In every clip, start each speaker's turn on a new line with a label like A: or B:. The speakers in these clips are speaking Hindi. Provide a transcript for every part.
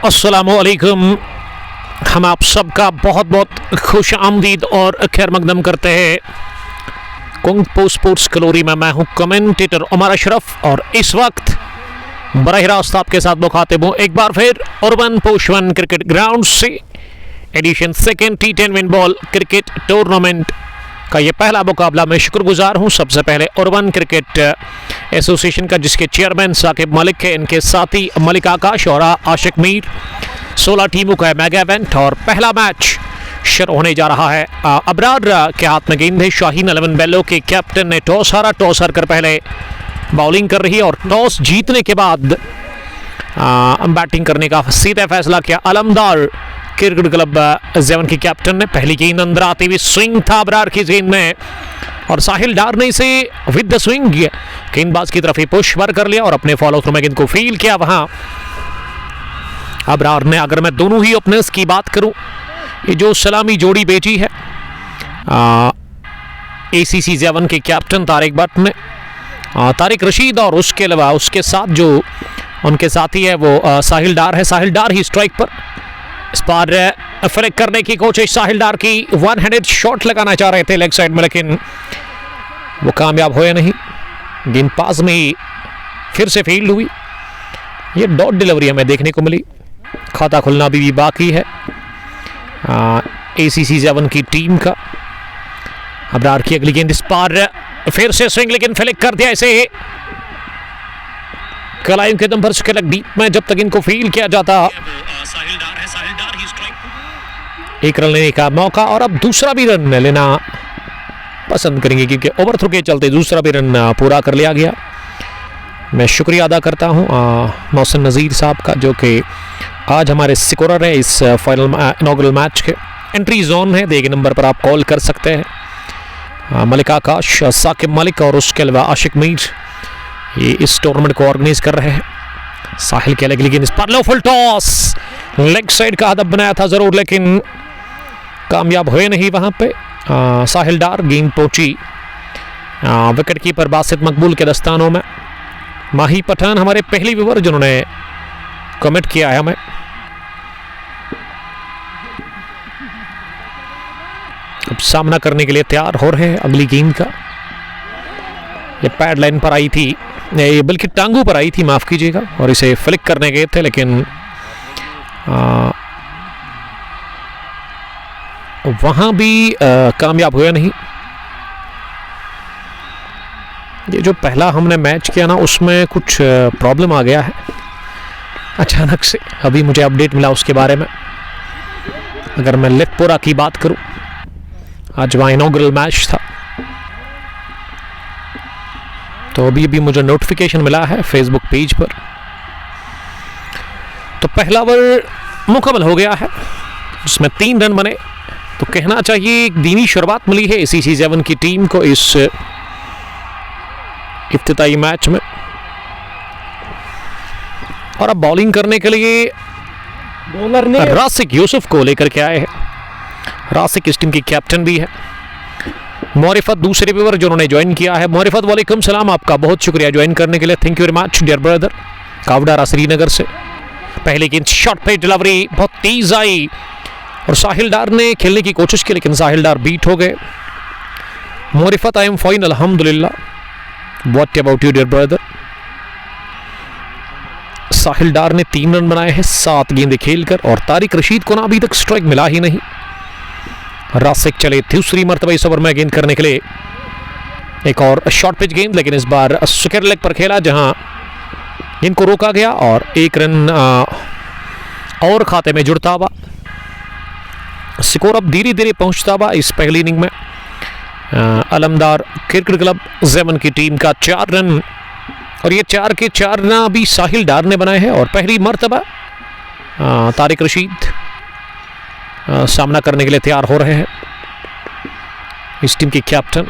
A: अस्सलामुअलैकुम। हम आप सबका बहुत बहुत खुश आमदीद और खैर मकदम करते हैं। कुंग पो स्पोर्ट्स कलोरी में मैं हूं कमेंटेटर उमर अशरफ और इस वक्त बराह रास्त आपके साथ मुखातिब हूं एक बार फिर अर्बन पोशवन क्रिकेट ग्राउंड से edition second T10 win ball cricket tournament का ये पहला मुकाबला। मैं शुक्रगुजार हूं सबसे पहले अर्बन क्रिकेट एसोसिएशन का, जिसके चेयरमैन साकिब मलिक है, इनके साथी मलिक आकाश और आशिक मीर। 16 टीमों का मेगा इवेंट और पहला मैच शुरू होने जा रहा है। अबरार के हाथ में गेंद है। शाहीन 11 बेलो के कैप्टन ने टॉस हारा। टॉस हार कर पहले बॉलिंग कर रही है और टॉस जीतने के बाद बैटिंग करने का सीधा फैसला किया अलमदार क्रिकेट क्लब ज़ेवन की कैप्टन ने। पहली गेंद अंदर आती हुई स्विंग था अबरार की गेंद में और साहिल डार ने इसे विद द स्विंग गेंदबाज की तरफ ही पुश वर कर लिया और अपने फॉलो थ्रू में गेंद को फील किया। वहां अबरार ने, अगर मैं दोनों ही ओपनर्स की बात करूं, ये जो सलामी जोड़ी भेजी है ACC ज़ेवन के कैप्टन तारिक भट्ट ने, तारिक रशीद और उसके अलावा उसके साथ जो उनके साथी है वो साहिल डार है। साहिल डार ही स्ट्राइक पर। इस बार फ्लिक करने की कोशिश साहिल डार की, वन हैंडेड शॉट लगाना चाह रहे थे लेग साइड में, लेकिन वो कामयाब हुए नहीं। गेंद पास में ही फिर से फील्ड हुई। ये डॉट डिलीवरी हमें देखने को मिली। खाता खुलना भी बाकी है ACC ज़ेवन की टीम का। अबरार की अगली गेंद, इस बार फिर से स्विंग, लेकिन फ्लिक कर दिया इसे कलाइन के दम पर स्केलक डीप में। जब तक इनको फील किया जाता, एक रन लेने का मौका और अब दूसरा भी रन लेना पसंद करेंगे क्योंकि ओवर थ्रो के चलते दूसरा भी रन पूरा कर लिया गया। मैं शुक्रिया अदा करता हूं मोहसिन नज़ीर साहब का, जो कि आज हमारे स्कोरर है इस फाइनल इनॉग्रल मैच के। एंट्री जोन है, देगे नंबर पर आप कॉल कर सकते हैं। मलिक आकाश, साकिब मलिक और उसके अलावा आशिक मीर ये इस टूर्नामेंट को ऑर्गेनाइज कर रहे हैं। साहिल के लगी गेंद, इस पर लो फुल टॉस, लेग साइड का हदफ बनाया था जरूर, लेकिन कामयाब हुए नहीं वहां पे। साहिल डार गेंद पहुंची विकेट कीपर बासित मकबूल के दस्तानों में। माही पठान हमारे पहली व्यूअर जिन्होंने कमेंट किया है हमें। अब सामना करने के लिए तैयार हो रहे हैं अगली गेंद का। ये पैड लाइन पर आई थी, ये बल्कि टांगों पर आई थी, माफ कीजिएगा, और इसे फ्लिक करने गए थे लेकिन वहां भी कामयाब हुआ नहीं। ये जो पहला हमने मैच किया ना, उसमें कुछ प्रॉब्लम आ गया है अचानक से, अभी मुझे अपडेट मिला उसके बारे में। अगर मैं लेटपुरा की बात करूं, आज वहां इनॉग्रल मैच था, तो अभी अभी मुझे नोटिफिकेशन मिला है फेसबुक पेज पर। तो पहला ओवर मुकम्मल हो गया है, जिसमें 3 रन बने। तो कहना चाहिए एक दीनी शुरुआत मिली है ACC ज़ेवन की टीम को इस इफ्तिताई मैच में। और अब बॉलिंग करने के लिए बॉलर ने रासिक यूसुफ को लेकर के आए हैं। रासिक इस टीम की कैप्टन भी है। मोरिफत दूसरे व्यूअर जिन्होंने ज्वाइन किया है। मोरिफत वालेकुम सलाम, आपका बहुत शुक्रिया ज्वाइन करने के लिए, thank you very much dear brother. Kawdara Srinagar से पहले गेंद शॉट पे डिलीवरी बहुत तेज आई और साहिल डार ने खेलने की कोशिश की, लेकिन साहिल डार बीट हो गए। मोरिफत आई एम फाइन अल्हम्दुलिल्लाह, what about you dear brother. Sahil Dar ने 3 रन बनाए हैं 7 गेंदें खेलकर और तारिक रशीद को ना अभी तक स्ट्राइक मिला ही नहीं। रासिक चले दूसरी मरतबा इस ओवर में गेंद करने के लिए। एक और शॉर्ट पिच गेंद, लेकिन इस बार स्क्वायर लेग पर खेला जहां इनको रोका गया और 1 रन और खाते में जुड़ता हुआ। स्कोर अब धीरे धीरे पहुंचता हुआ इस पहली इनिंग में। अलमदार क्रिकेट क्लब ज़ेवन की टीम का 4 रन और ये 4 के 4 रन अभी साहिल डार ने बनाए हैं और पहली मरतबा तारिक रशीद सामना करने के लिए तैयार हो रहे हैं। इस टीम के कैप्टन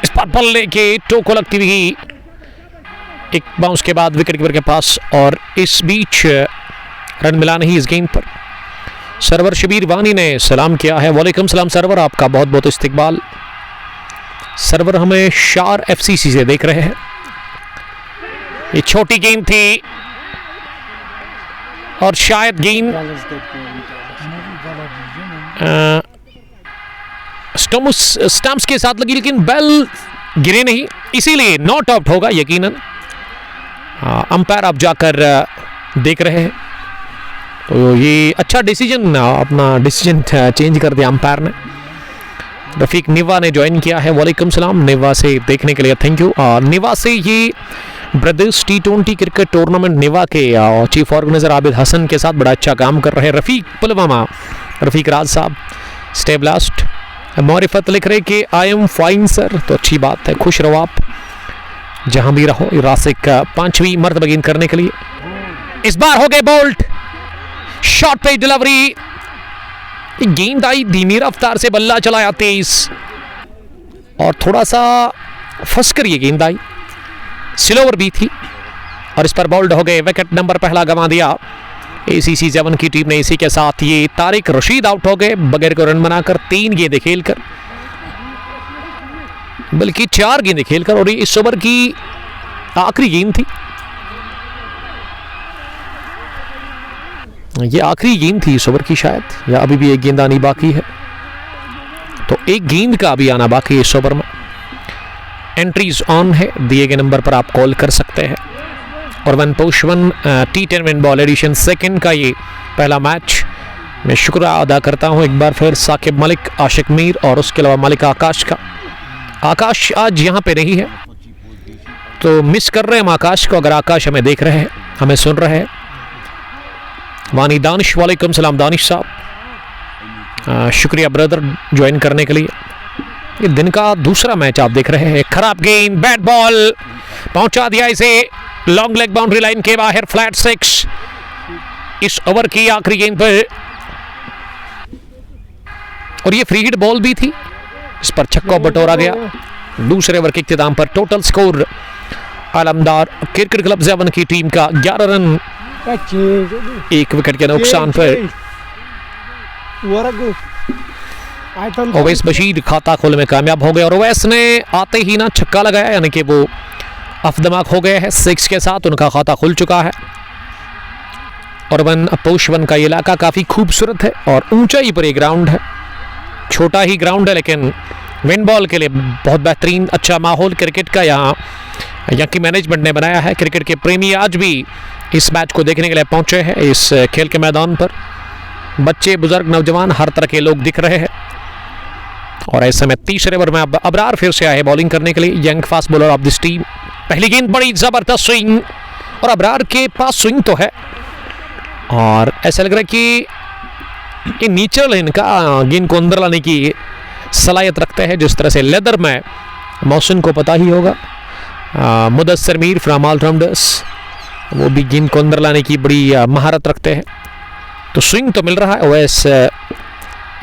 A: इस पर बॉल लेके टो को लगती हुई एक बाउंस के बाद विकेट कीपर के पास और इस बीच रन मिला नहीं इस गेंद पर। सरवर शबीर वानी ने सलाम किया है। वालेकुम सलाम सरवर, आपका बहुत बहुत इस्तकबाल। सरवर हमें शार FCC से देख रहे हैं। ये छोटी गेंद थी और शायद गेंद स्टंप्स के साथ लगी, लेकिन बैल गिरे नहीं, इसीलिए नॉट आउट होगा यकीनन। अंपायर आप जाकर देख रहे हैं, तो ये अच्छा डिसीजन, अपना डिसीजन चेंज कर दिया अंपायर ने। रफीक निवा ने ज्वाइन किया है। वालेकुम सलाम निवा से देखने के लिए थैंक यू। निवा से ये ब्रदर्स T20 क्रिकेट टूर्नामेंट निवा के चीफ ऑर्गेनाइजर आबिद हसन के साथ बड़ा अच्छा काम कर रहे हैं। रफीक पुलवामा, रफीक राज साहब स्टे ब्लास्ट। मौरिफत लिख रहे कि आई एम फाइन सर, तो अच्छी बात है, खुश रहो आप जहां भी रहो। रासिक 5वीं मर्तबा गेंद करने के लिए, इस बार हो गए बोल्ट, शॉर्ट पे डिलीवरी, गेंद आई धीमी रफ्तार से, बल्ला चलाया तेज और थोड़ा सा फंस कर ये गेंद आई, स्लोवर भी थी और इस पर बोल्ड हो गए। विकेट नंबर पहला गंवा दिया ACC 7 की टीम ने। इसी के साथ ये तारिक रशीद आउट हो गए बगैर को रन बनाकर, 3 गेंदें खेलकर, बल्कि 4 गेंदें खेलकर, और ये इस ओवर की आखिरी गेंद थी। ये आखिरी गेंद थी इस ओवर की शायद, या अभी भी एक गेंद आनी बाकी है, तो एक गेंद का अभी आना बाकी है इस ओवर में। एंट्रीज ऑन है, दिए गए नंबर पर आप कॉल कर सकते हैं। और 1/1 T10 win ball edition second का ये पहला मैच। मैं शुक्र अदा करता हूं एक बार फिर साकिब मलिक, आशिक मीर और उसके अलावा मलिक आकाश का। आकाश आज यहाँ पे नहीं है, तो मिस कर रहे हैं हम आकाश को। अगर आकाश हमें देख रहे हैं, हमें सुन रहे हैं, वानी दानिश, वालेकुम सलाम दानिश साहब, शुक्रिया ब्रदर ज्वाइन करने के लिए। ये दिन का दूसरा मैच आप देख रहे हैं। खराब गेंद, बैट बॉल पहुंचा दिया इसे लॉन्ग लेग बाउंड्री लाइन के बाहर, फ्लैट 6 इस ओवर की आखिरी गेंद पर, और ये फ्री हिट बॉल भी थी, इस पर छक्का बटोरा गया। दूसरे ओवर के इख्तिताम पर टोटल स्कोर आलमदार क्रिकेट क्लब 7 की टीम का 11 रन 1 विकेट के नुकसान पर। ओवैस बशीर खाता खोलने में कामयाब हो गए, और ओवैस ने आते ही ना छक्का लगाया, यानी कि वो अफदमाक हो गए हैं 6 के साथ, उनका खाता खुल चुका है। और 1/1 का इलाका काफ़ी खूबसूरत है और ऊंचाई पर ये ग्राउंड है, छोटा ही ग्राउंड है, लेकिन विन बॉल के लिए बहुत बेहतरीन अच्छा माहौल क्रिकेट का यहाँ की मैनेजमेंट ने बनाया है। क्रिकेट के प्रेमी आज भी इस मैच को देखने के लिए पहुंचे हैं इस खेल के मैदान पर। बच्चे, बुजुर्ग, नौजवान, हर तरह के लोग दिख रहे हैं। और ऐसे में तीसरे ओवर में अबरार फिर से आए बॉलिंग करने के लिए, young fast bowler of this team. पहली गेंद बड़ी जबरदस्त स्विंग, और अबरार के पास स्विंग तो है, और ऐसा लग रहा है कि ये नीचल इनका गेंद को अंदर लाने की सलाहियत रखते हैं, जिस तरह से लेदर में मौसम को पता ही होगा। मुदस्सर मीर फ्रॉम ऑलराउंडर्स, वो भी गेंद को अंदर लाने की बड़ी महारत रखते हैं, तो स्विंग तो मिल रहा है। ओवैस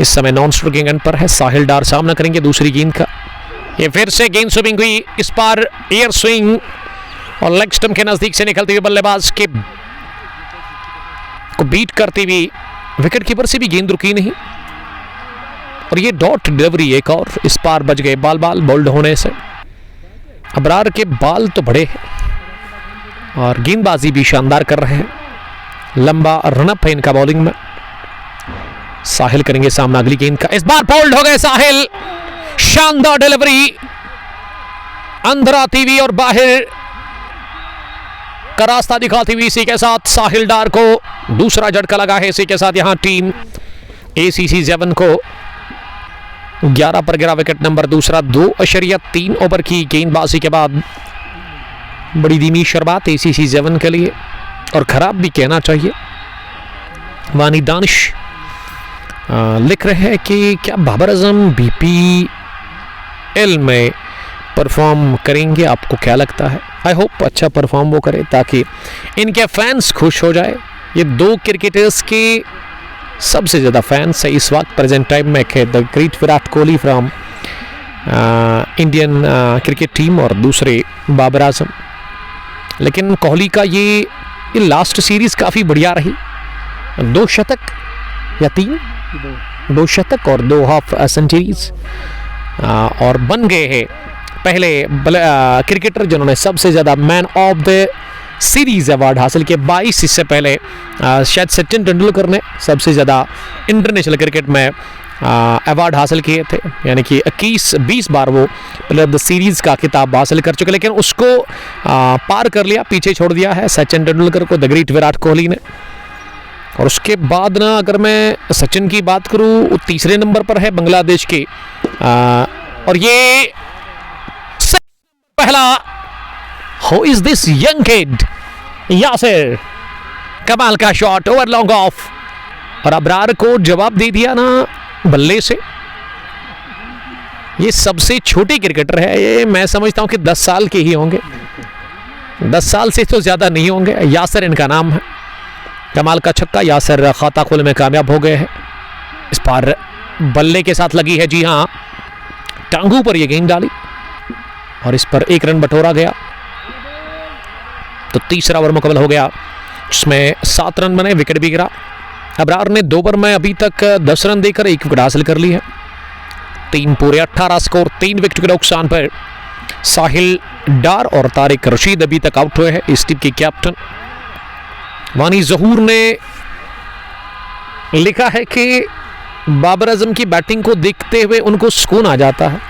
A: इस समय नॉन स्ट्रोकिंग एंड पर है। साहिल डार सामना करेंगे दूसरी गेंद का। ये फिर से गेंद स्विंग हुई, इस बार एयर स्विंग और लेग स्टंप के नजदीक से निकलती हुई बल्लेबाज के को बीट करती हुई विकेट कीपर से भी गेंद रुकी नहीं, और ये डॉट डिलीवरी एक और, इस पार बच गए बाल बोल्ड होने से। अबरार के बाल तो बड़े हैं और गेंदबाजी भी शानदार कर रहे हैं। लंबा रनअप है इनका बॉलिंग में। साहिल करेंगे सामना अगली गेंद का, इस बार बोल्ड हो गए साहिल, शानदार डिलीवरी अंदर आती हुई और बाहर का रास्ता दिखाती हुई। इसी के साथ साहिल डार को दूसरा झटका लगा है। इसी के साथ यहां टीम ACC 7 को 11 पर गिरा विकेट नंबर दूसरा। 2.3 ओवर की गेंदबाजी के बाद बड़ी धीमी शुरुआत ACC 7 के लिए, और खराब भी कहना चाहिए। वानी दानिश लिख रहे हैं कि क्या बाबर आजम BPL में परफॉर्म करेंगे, आपको क्या लगता है? आई होप अच्छा परफॉर्म वो करे ताकि इनके फैंस खुश हो जाए। ये 2 क्रिकेटर्स के सबसे ज़्यादा फैंस है इस वक्त प्रेजेंट टाइम में, the great Virat Kohli from Indian cricket team और दूसरे बाबर आजम। लेकिन कोहली का ये लास्ट सीरीज काफ़ी बढ़िया रही, 2 शतक या 2 शतक और 2 हाफ सेंचुरीज, और बन गए हैं पहले क्रिकेटर जिन्होंने सबसे ज़्यादा man of the series award हासिल किए 22। इससे पहले शायद सचिन तेंदुलकर ने सबसे ज़्यादा इंटरनेशनल क्रिकेट में अवार्ड हासिल किए थे, यानी कि 21-20 बार वो प्लेयर ऑफ द सीरीज़ का खिताब हासिल कर चुके, लेकिन उसको पार कर लिया, पीछे छोड़ दिया है सचिन तेंदुलकर को, द ग्रेट विराट कोहली ने। और उसके बाद ना अगर मैं सचिन की बात करूँ, तीसरे नंबर पर है बांग्लादेश के, और ये पहला who is this young kid, Yasir, कमाल का शॉट ओवर लॉन्ग ऑफ, और अबरार को जवाब दे दिया ना बल्ले से। ये सबसे छोटे क्रिकेटर है, ये मैं समझता हूं कि 10 साल के ही होंगे, 10 साल से तो ज्यादा नहीं होंगे। यासिर इनका नाम है। कमाल का छक्का, यासिर खाता खोलने में कामयाब हो गए हैं। इस बार बल्ले के साथ लगी है, जी हां, टांगों पर ये गेंद डाली और इस पर 1 रन बटोरा गया। तो तीसरा ओवर मुकम्मल हो गया, जिसमें 7 रन बने, विकेट भी गिरा। अबरार ने 2 ओवर में अभी तक 10 रन देकर 1 विकेट हासिल कर ली है। 3 पूरे 18 स्कोर, 3 विकेट के नुकसान पर साहिल डार और तारिक रशीद अभी तक आउट हुए हैं। इस टीम के कैप्टन वानी जहूर ने लिखा है कि बाबर आजम की बैटिंग को देखते हुए उनको सुकून आ जाता है।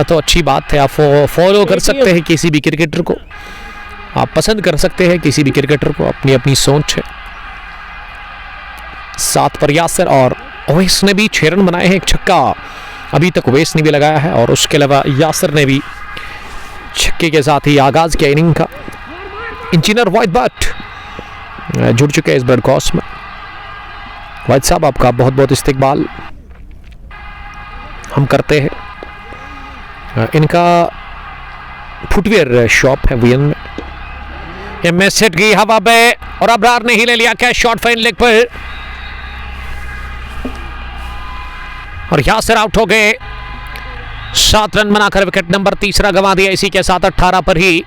A: तो अच्छी बात है, आप फॉलो कर सकते हैं किसी भी क्रिकेटर को, आप पसंद कर सकते हैं किसी भी क्रिकेटर को, अपनी अपनी सोच है। 7 पर यासिर और ओवैस ने भी 6 रन बनाए हैं, 1 छक्का अभी तक ओवैस ने भी लगाया है, और उसके अलावा यासिर ने भी छक्के के साथ ही आगाज किया इनिंग का। इंजीनियर वाहिद भट्ट जुड़ चुके हैं इस ब्रॉडकास्ट में। वाहिद साहब, आपका बहुत बहुत इस्तकबाल हम करते हैं। इनका फुटवेयर शॉप है वीएन में। ये मैसेज गई हवा पे और अबरार ने ही ले लिया कैच शॉट फाइन लेग पर, और यासिर आउट हो गए। 7 रन बनाकर विकेट नंबर 3 गंवा दिया। इसी के साथ 18 पर ही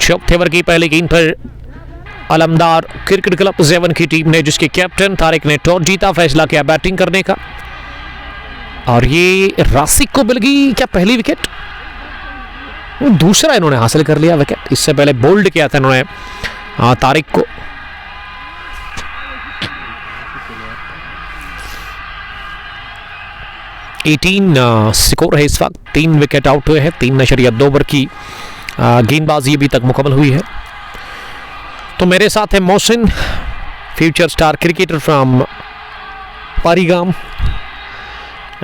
A: चौथे ओवर की पहली गेंद पर अलमदार क्रिकेट क्लब जेवन की टीम ने, जिसके कैप्टन तारिक ने टॉस जीता, फैसला किया बैटिंग करने का, और ये रासिक को मिल गई क्या पहली विकेट, दूसरा इन्होंने हासिल कर लिया विकेट। इससे पहले बोल्ड किया था इन्होंने तारिक को। स्कोर है इस वक्त, 3 विकेट आउट हुए हैं, 3.2 ओवर की गेंदबाजी अभी तक मुकम्मल हुई है। तो मेरे साथ है Mohsin, future star cricketer from Parigam,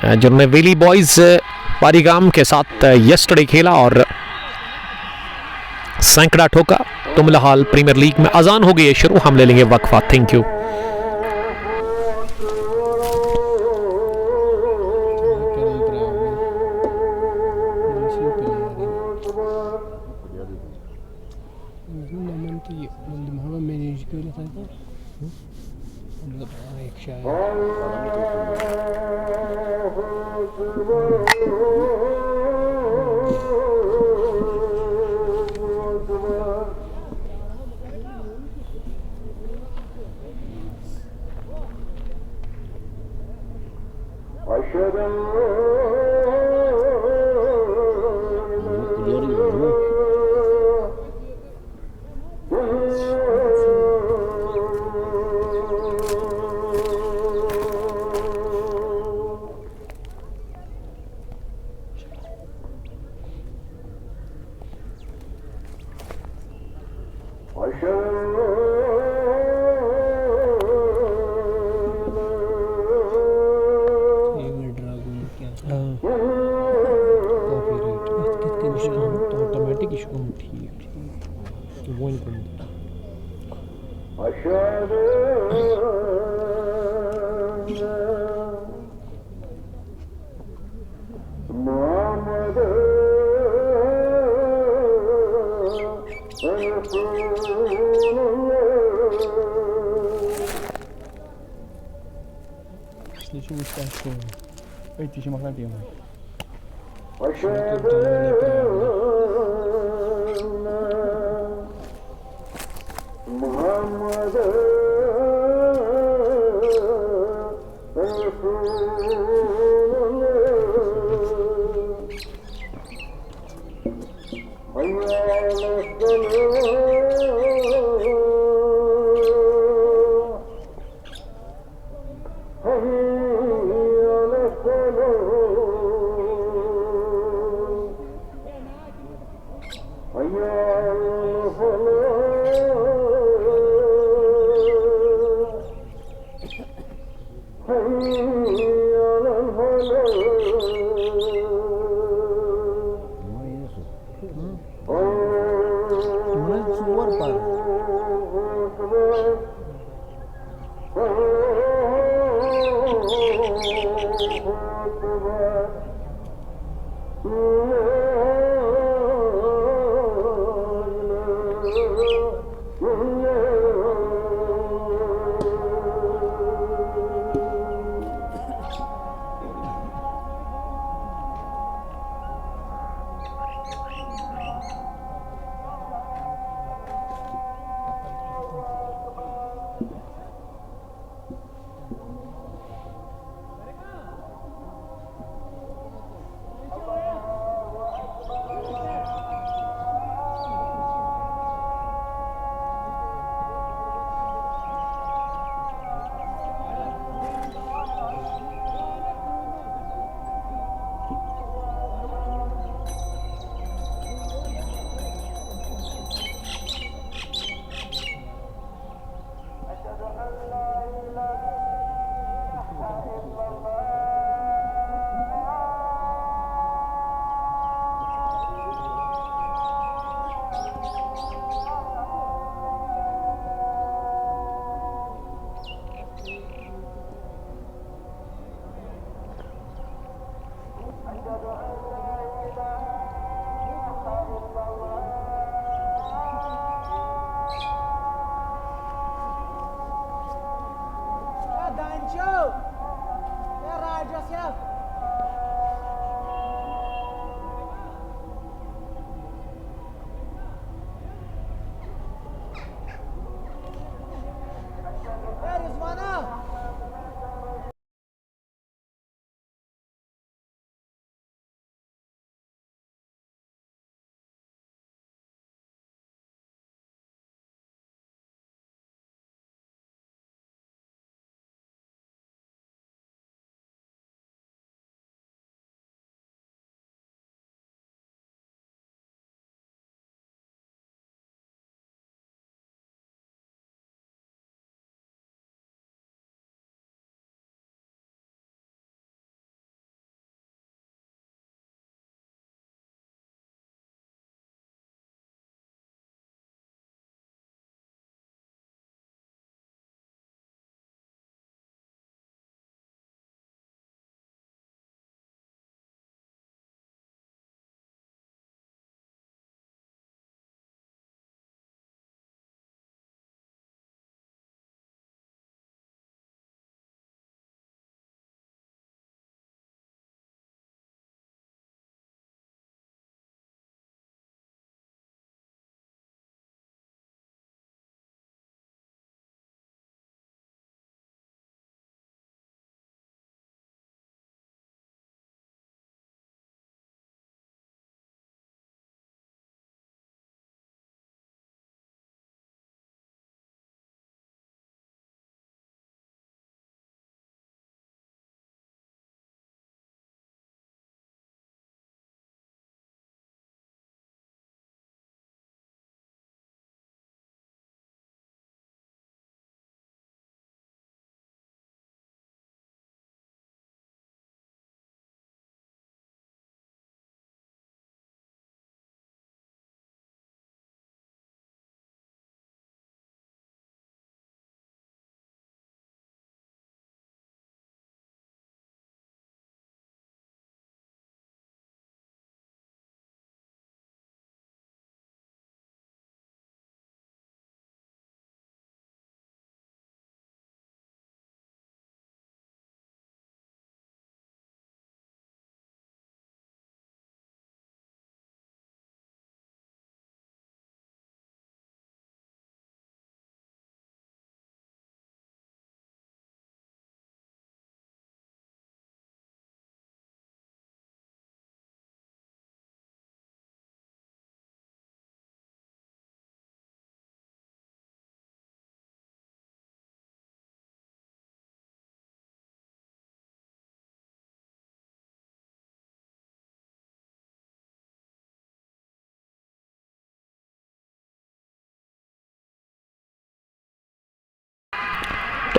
A: जिन्होंने वेली बॉयज पारीगाम के साथ यस्टरडे खेला और सैकड़ा ठोका। तो फिलहाल प्रीमियर लीग में अजान हो गई है शुरू, हम ले लेंगे वक्फा। Thank you.
B: Allah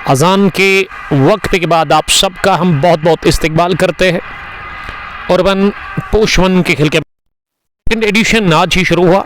A: अज़ान के वक्त के बाद आप सबका हम बहुत बहुत इस्तकबाल करते हैं। urban पोश 1 के खेल के सेकंड एडिशन आज ही शुरू हुआ।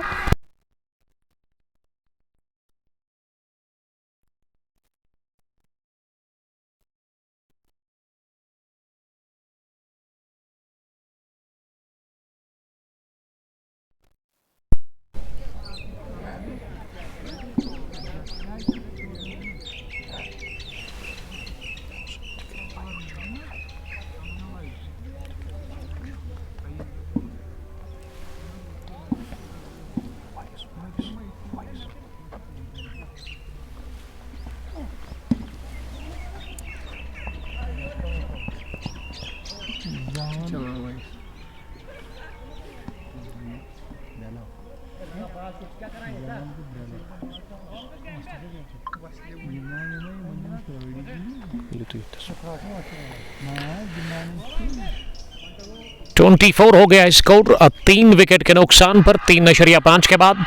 A: 24 हो गया स्कोर 3 विकेट के नुकसान पर 3.5 के बाद।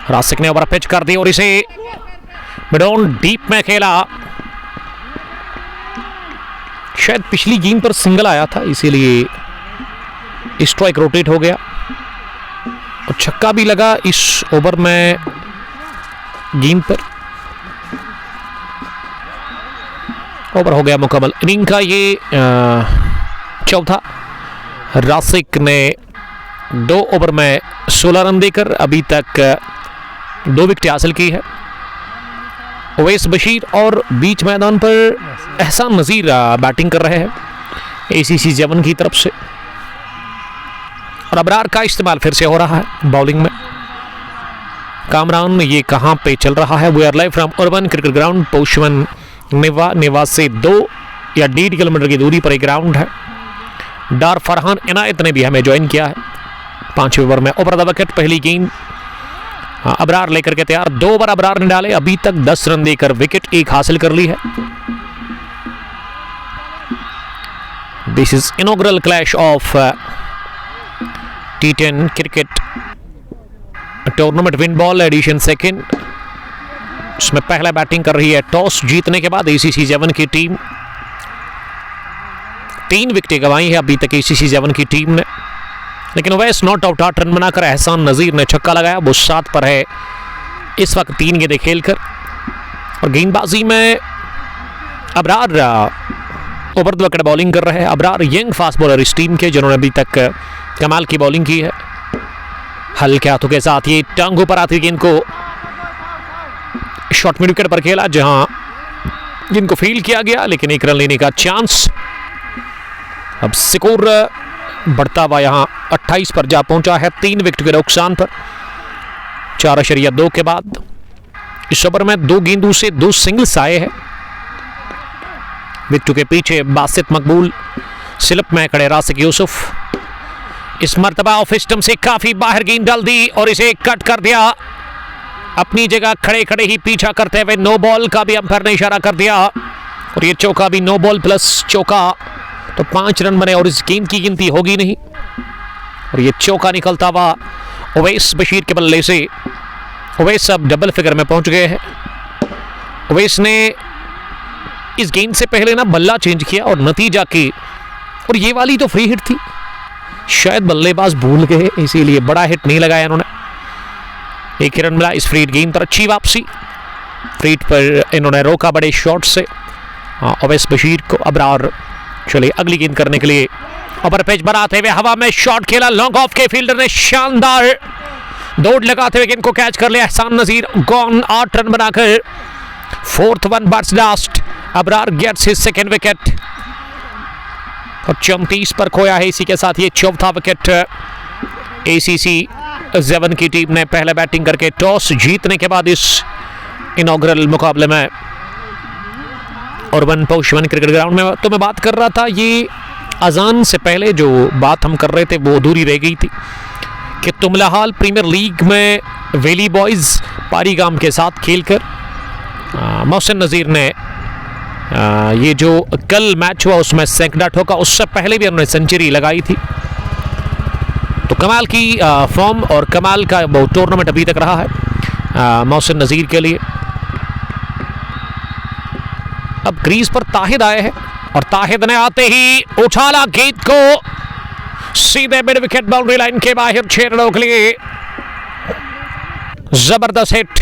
A: रासिक ने ओवर पिच कर दी और इसे मिडॉन डीप में खेला। शायद पिछली गेंद पर सिंगल आया था, इसीलिए स्ट्राइक रोटेट हो गया और छक्का भी लगा इस ओवर में गेंद पर। ओवर हो गया मुकम्मल। इनिंग का ये चौथा। रासिक ने 2 ओवर में 16 रन देकर अभी तक 2 विकेट हासिल की है। ओवैस बशीर और बीच मैदान पर एहसान नज़ीर बैटिंग कर रहे हैं ACC 7 की तरफ से, और अबरार का इस्तेमाल फिर से हो रहा है बॉलिंग में। कामरान ये कहां पे चल रहा है? We are live from urban cricket ground Poshwan Newa से 2 या 1.5 किलोमीटर की दूरी पर एक ग्राउंड है। डार फरहान इनायत ने भी हमें ज्वाइन किया है 5वें ओवर में। ओवर द विकेट पहली गेंद अबरार लेकर के तैयार। 2 ओवर अबरार ने डाले, अभी तक 10 रन देकर विकेट 1 हासिल कर ली है। This is inaugural clash of T10 cricket tournament win ball edition 2। इसमें पहला बैटिंग कर रही है टॉस जीतने के बाद ACC 7 की टीम। 3 विकेटें गंवाई है अभी तक ACC 7 की टीम ने, लेकिन ओवैस नॉट आउट 8 रन बनाकर एहसान नज़ीर ने छक्का लगाया। वो 7 पर है इस वक्त 3 गेंदें खेलकर। और गेंदबाजी में Abrar over the wicket bowling कर रहे हैं। अबरार यंग फास्ट बॉलर इस टीम के, जिन्होंने अभी तक कमाल की बॉलिंग की है। हल्के हाथों के साथ ये टांगों पर आती गेंद को शॉर्ट मिड विकेट पर खेला, जहां जिनको फील्ड किया गया, लेकिन 1 रन लेने का चांस। अब स्कोर बढ़ता हुआ यहां 28 पर जा पहुंचा है 3 विकेट के नुकसान पर 4.2 के बाद। इस ओवर में 2 गेंदों से 2 सिंगल्स आए हैं। विकेट के पीछे बासित मकबूल, स्लिप में खड़े रासिक यूसुफ। इस मर्तबा ऑफ स्टंप से काफी बाहर गेंद डाल दी और इसे कट कर दिया। अपनी जगह खड़े खड़े ही पीछा करते हुए नो बॉल का भी अंपायर ने इशारा कर दिया, और ये चौका भी नो बॉल प्लस चौका, तो 5 रन बने और इस गेंद की गिनती होगी नहीं। और ये चौका निकलता हुआ ओवैस बशीर के बल्ले से। ओवैस अब डबल फिगर में पहुंच गए हैं। ओवैस ने इस गेंद से पहले ना बल्ला चेंज किया और नतीजा की, और ये वाली तो फ्री हिट थी, शायद बल्लेबाज भूल गए, इसीलिए बड़ा हिट नहीं लगाया इन्होंने। 1 रन मिला इस फ्री गेंद पर। अच्छी वापसी फ्री पर इन्होंने रोका बड़े शॉट से ओवैस बशीर को। अबरार चलिए अगली गेंद करने के लिए ओवर पेज पर आते हुए हवा में शॉट खेला, लॉन्ग ऑफ के फील्डर ने शानदार दौड़ लगाते हुए गेंद को कैच कर लिया। एहसान नज़ीर गॉन 8 रन बनाकर 4th one buts last. Abrar gets his 2nd wicket और 34 पर खोया है। इसी के साथ ये 4था विकेट ACC 7 की टीम ने पहले बैटिंग करके टॉस जीतने के बाद इस इनॉग्रल मुकाबले में अर्बन पोशवन क्रिकेट ग्राउंड में। तो मैं बात कर रहा था, ये अजान से पहले जो बात हम कर रहे थे वो अधूरी रह गई थी कि तुमलाहाल प्रीमियर लीग में वेली बॉयज़ पारीगाम के साथ खेलकर मोहसिन नज़ीर ने ये जो कल मैच हुआ उसमें सैकड़ा ठोका। उससे पहले भी उन्होंने सेंचुरी लगाई थी। तो कमाल की फॉर्म और कमाल का वो टूर्नामेंट अभी तक रहा है मोहसिन नज़ीर के लिए। अब क्रीज पर ताहिद आए हैं और ताहिद ने आते ही उछाला गेंद को सीधे मिड विकेट बाउंड्री लाइन के बाहर 6 रनों के लिए। जबरदस्त हिट।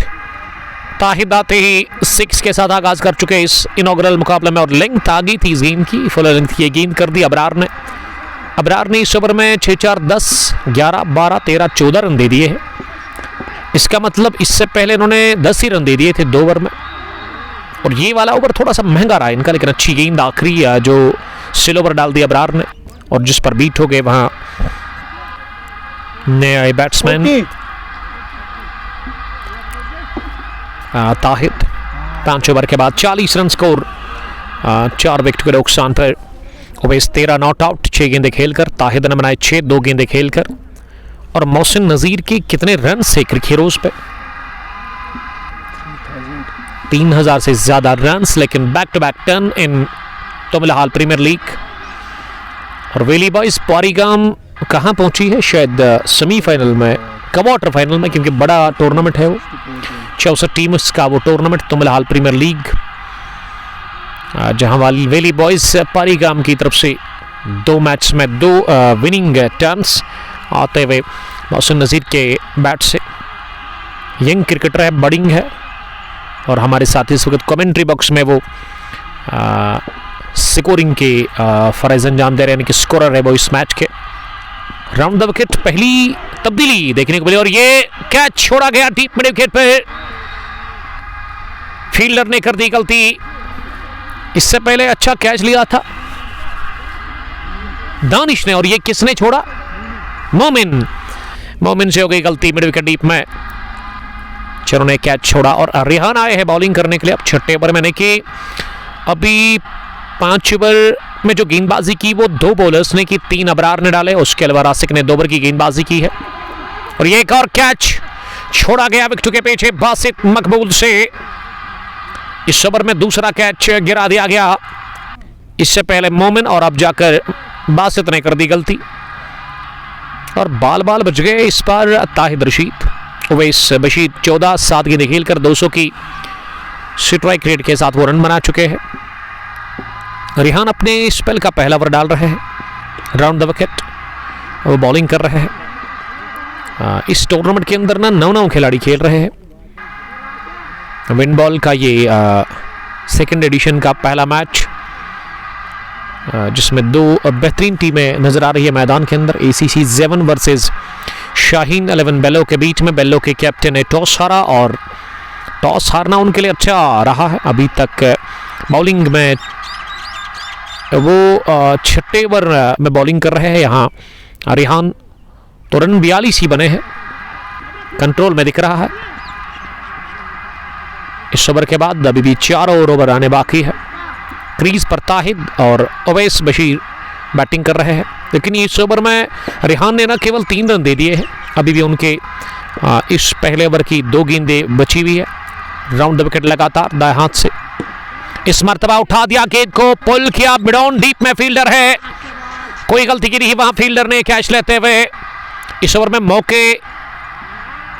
A: ताहिद आते ही 6 के साथ आगाज कर चुके इस इनॉग्रल मुकाबले में, और लेंथ आ गई थी इस गेंद की, फुल लेंथ की गेंद कर दी अबरार ने इस ओवर में 6, 4, 10, 11, 12, 13, 14 रन दे दिए हैं। इसका मतलब इससे पहले इन्होंने 10 ही रन दे दिए थे 2 ओवर में, और ये वाला ओवर थोड़ा सा महंगा रहा इनका, लेकिन अच्छी गेंद आखिरी जो स्लो ओवर डाल दी अबरार ने, और जिस पर बीट हो गए वहां नए बैट्समैन ताहिद। 5 ओवर के बाद 40 रन स्कोर, 4 विकेट के नुकसान पर। ओवैस 13 नॉट आउट, 6 गेंदें खेलकर। ताहिद ने बनाए 6, 2 गेंदें खेलकर। और मोहसिन नज़ीर के कितने रन से क्रिकेट हीरोज पे 3000 से ज़्यादा रन्स, लेकिन back to back turn in Tamilhal premier league. और वेली बॉयज पारीगाम कहाँ पहुंची है? शायद सेमीफाइनल में, क्वार्टर फाइनल में, क्योंकि बड़ा टूर्नामेंट है वो, 64 टीम्स का वो टूर्नामेंट तमिलहाल प्रीमियर लीग, जहां वाली वेली बॉयज पारीगाम की तरफ से 2 मैच में 2 विनिंग टर्न्स आते हुए मोहसिन नज़ीर के बैट से। यंग क्रिकेटर है, बडिंग है, और हमारे साथ इस वक्त कमेंट्री बॉक्स में वो स्कोरिंग के फर्ज अंजाम दे रहे हैं, यानी कि स्कोरर है वो इस मैच के। राउंड द विकेट पहली तब्दीली देखने को मिली, और ये कैच छोड़ा गया डीप मिड विकेट पे। फील्डर ने कर दी गलती, इससे पहले अच्छा कैच लिया था दानिश ने, और ये किसने छोड़ा? मोमिन से हो गई गलती मिड विकेट डीप में। चलो ने कैच छोड़ा, और रिहान आए हैं बॉलिंग करने के लिए अब छठे ओवर में। कि अभी 5 ओवर में जो गेंदबाजी की वो 2 बॉलर्स ने की, 3 अबरार ने डाले, उसके अलावा रासिक ने 2 ओवर की गेंदबाजी की है। और ये एक और कैच छोड़ा गया विकेट के पीछे बासित मकबूल से। इस ओवर में दूसरा कैच गिरा दिया गया, इससे पहले मोमिन, और अब जाकर बासित ने कर दी गलती, और बाल बच गए इस बार ताहिद रशीद। उवैस बशीर 14-7 गेंदें खेलकर 200 की स्ट्राइक रेट के साथ वो रन बना चुके हैं। रिहान अपने स्पेल का पहला ओवर डाल रहे हैं राउंड द विकेट, वो बॉलिंग कर रहे हैं। इस टूर्नामेंट के अंदर ना 9 खिलाड़ी खेल रहे हैं। विन बॉल का ये सेकंड एडिशन का पहला मैच, जिसमें 2 बेहतरीन टीमें नजर आ रही है मैदान के अंदर। ACC 7 वर्सेस शाहीन 11 बेल्लो के बीच में। बेल्लो के कैप्टन ने टॉस हारा, और टॉस हारना उनके लिए अच्छा रहा है। अभी तक बॉलिंग में वो छठे ओवर में बॉलिंग कर रहे हैं यहाँ रिहान, तो रन 42 ही बने हैं, कंट्रोल में दिख रहा है। इस ओवर के बाद अभी भी 4 ओवर आने बाकी है। क्रीज पर ताहिद और उवैस बशीर बैटिंग कर रहे हैं, लेकिन इस ओवर में रिहान ने ना केवल 3 रन दे दिए हैं। अभी भी उनके इस पहले ओवर की 2 गेंदें बची हुई है। राउंड द विकेट लगातार दाएं हाथ से, इस मर्तबा उठा दिया, गेंद को पुल किया, मिड ऑन डीप में फील्डर है, कोई गलती की नहीं वहां फील्डर ने कैच लेते हुए। इस ओवर में मौके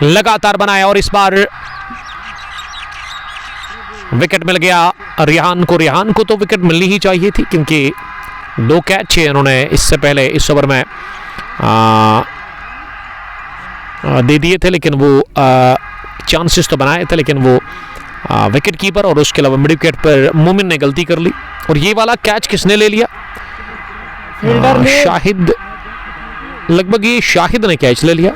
A: लगातार बनाए, और इस बार विकेट मिल गया रिहान को तो विकेट मिलनी ही चाहिए थी, क्योंकि 2 कैच इन्होंने इससे पहले इस ओवर में दे दिए थे, लेकिन वो चांसेस तो बनाए थे, लेकिन वो विकेट कीपर और उसके अलावा मिड विकेट पर मोमिन ने गलती कर ली। और ये वाला कैच किसने ले लिया? शाहिद, लगभग ये शाहिद ने कैच ले लिया।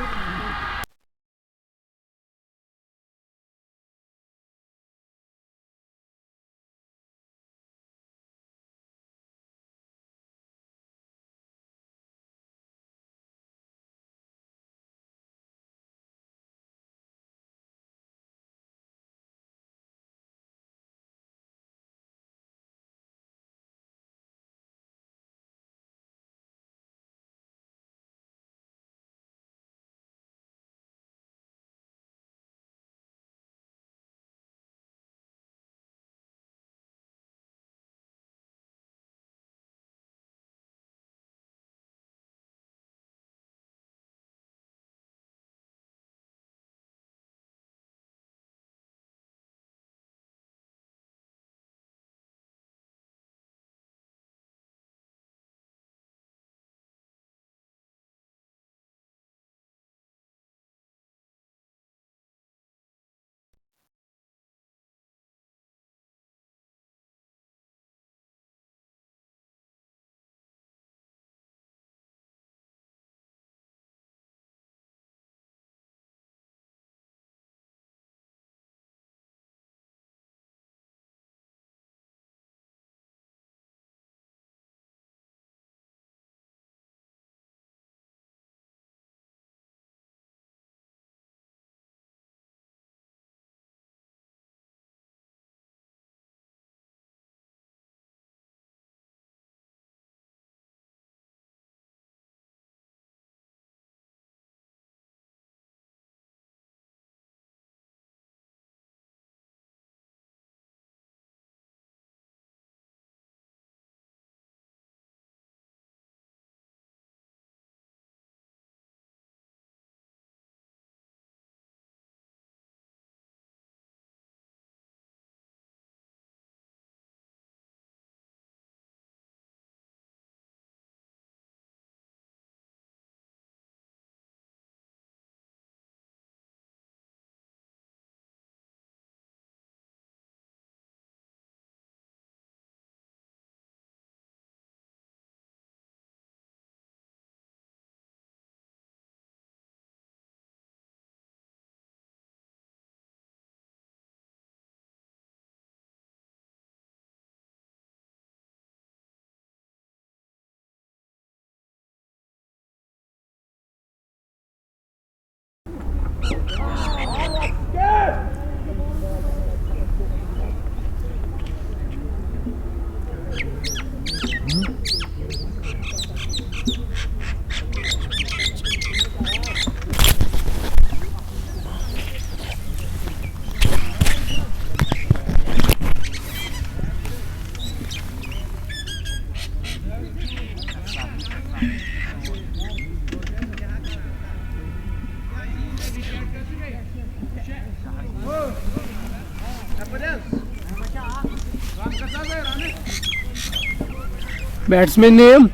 B: Batsman name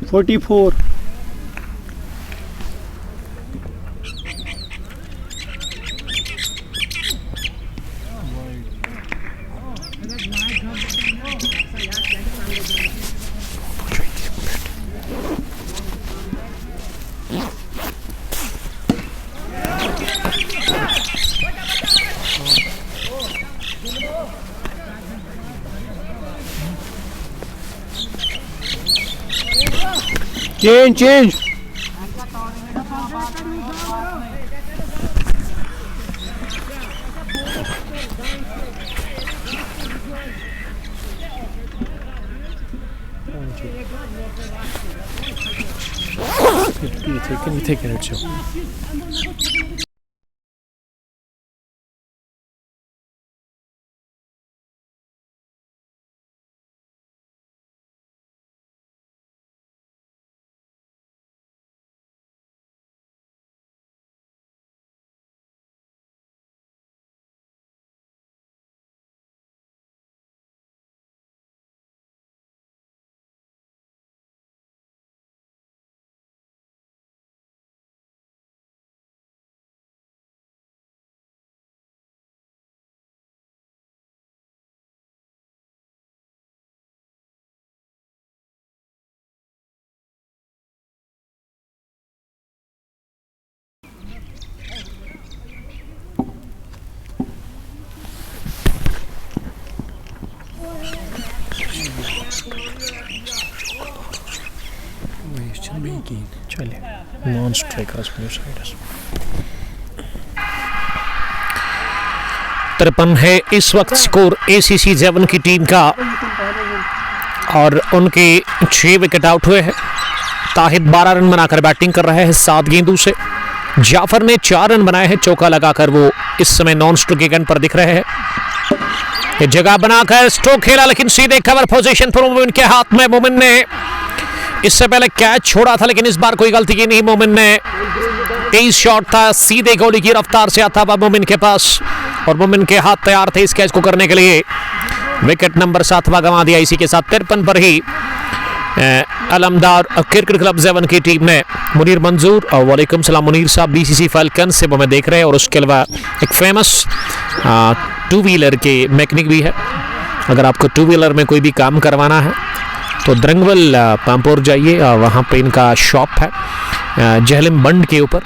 B: 44. Change.
A: Can you take it, Joe? चलिए नॉन स्ट्राइकर्स 53 है इस वक्त स्कोर ACC 7 की टीम का और उनके 6 विकेट आउट हुए हैं। ताहिद 12 रन बनाकर बैटिंग कर रहे हैं 7 गेंदों से। जाफर ने 4 रन बनाए हैं, चौका लगाकर वो इस समय नॉन स्ट्रोक के पर दिख रहे हैं। ये जगह बनाकर स्ट्रोक खेला लेकिन सीधे कवर पोजीशन पर मोमिन के हाथ में। मोमिन ने इससे पहले कैच छोड़ा था लेकिन इस बार कोई गलती की नहीं। मोमिन ने 23 शॉट था, सीधे गोली की रफ्तार से आता हुआ मोमिन के पास और मोमिन के हाथ तैयार थे इस कैच को करने के लिए। विकेट नंबर 7वां गंवा दिया। इसी के साथ 53 पर ही अलमदार क्रिकेट क्लब 7 की टीम ने मुनीर मंजूर और वालेकुम सलाम मुनीर साहब BCC फाल्कन से हमें देख रहे हैं। और उसके अलावा एक फेमस 2 व्हीलर के मैकेनिक भी है। अगर आपको 2 व्हीलर में कोई भी काम करवाना है तो द्रंगवल पामपोर जाइए, वहाँ पे इनका शॉप है जहलिम बंड के ऊपर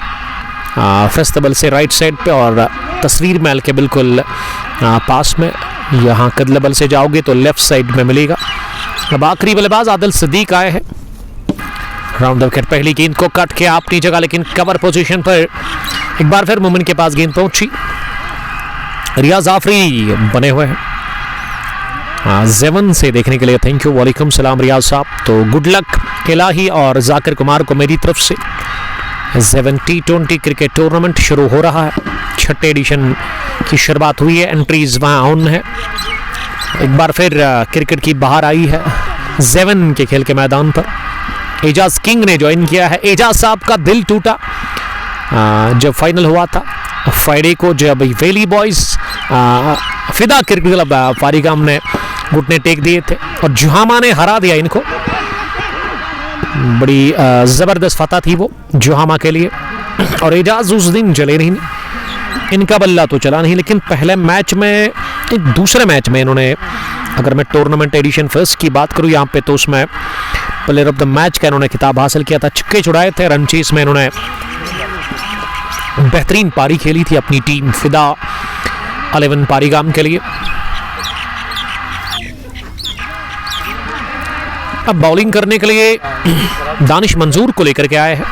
A: फेस्टिवल से राइट साइड पे और तस्वीर महल के बिल्कुल पास में। यहाँ कदलबल से जाओगे तो लेफ्ट साइड में मिलेगा। अब आखिरी बल्लेबाज आदिल सिद्दीक आए हैं। राउंड द विकेट पहली गेंद को कट के अपनी जगह लेकिन कवर पोजीशन पर एक बार फिर मोमिन के पास गेंद पहुंची। रियाज आफरी बने हुए हैं 7 से देखने के लिए थैंक यू। वालेकुम सलाम रियाज साहब। तो गुड लक इलाही और जाकिर कुमार को मेरी तरफ से। 7 T20 क्रिकेट टूर्नामेंट शुरू हो रहा है। 6ठे एडिशन की शुरुआत हुई है। एंट्रीज वहाँ ऑन है। एक बार फिर क्रिकेट की बाहर आई है 7 के खेल के मैदान पर। एजाज किंग ने ज्वाइन किया है। एजाज साहब का दिल टूटा जब फाइनल हुआ था फ्राइडे को, जब वैली बॉयज फिदा क्रिकेट क्लब फारिगाम ने घुटने टेक दिए थे और जुहामा ने हरा दिया इनको। बड़ी ज़बरदस्त फतह थी वो जुहामा के लिए। और एजाज उस दिन चले नहीं, इनका बल्ला तो चला नहीं, लेकिन पहले मैच में दूसरे मैच में इन्होंने, अगर मैं टूर्नामेंट एडिशन फर्स्ट की बात करूँ यहाँ पे, तो उसमें प्लेयर ऑफ द मैच का इन्होंने खिताब हासिल किया था। छक्के छुड़ाए थे। रन चेस में इन्होंने बेहतरीन पारी खेली थी अपनी टीम फिदा 11 पारीगाम के लिए। अब बॉलिंग करने के लिए दानिश मंजूर को लेकर के आए हैं।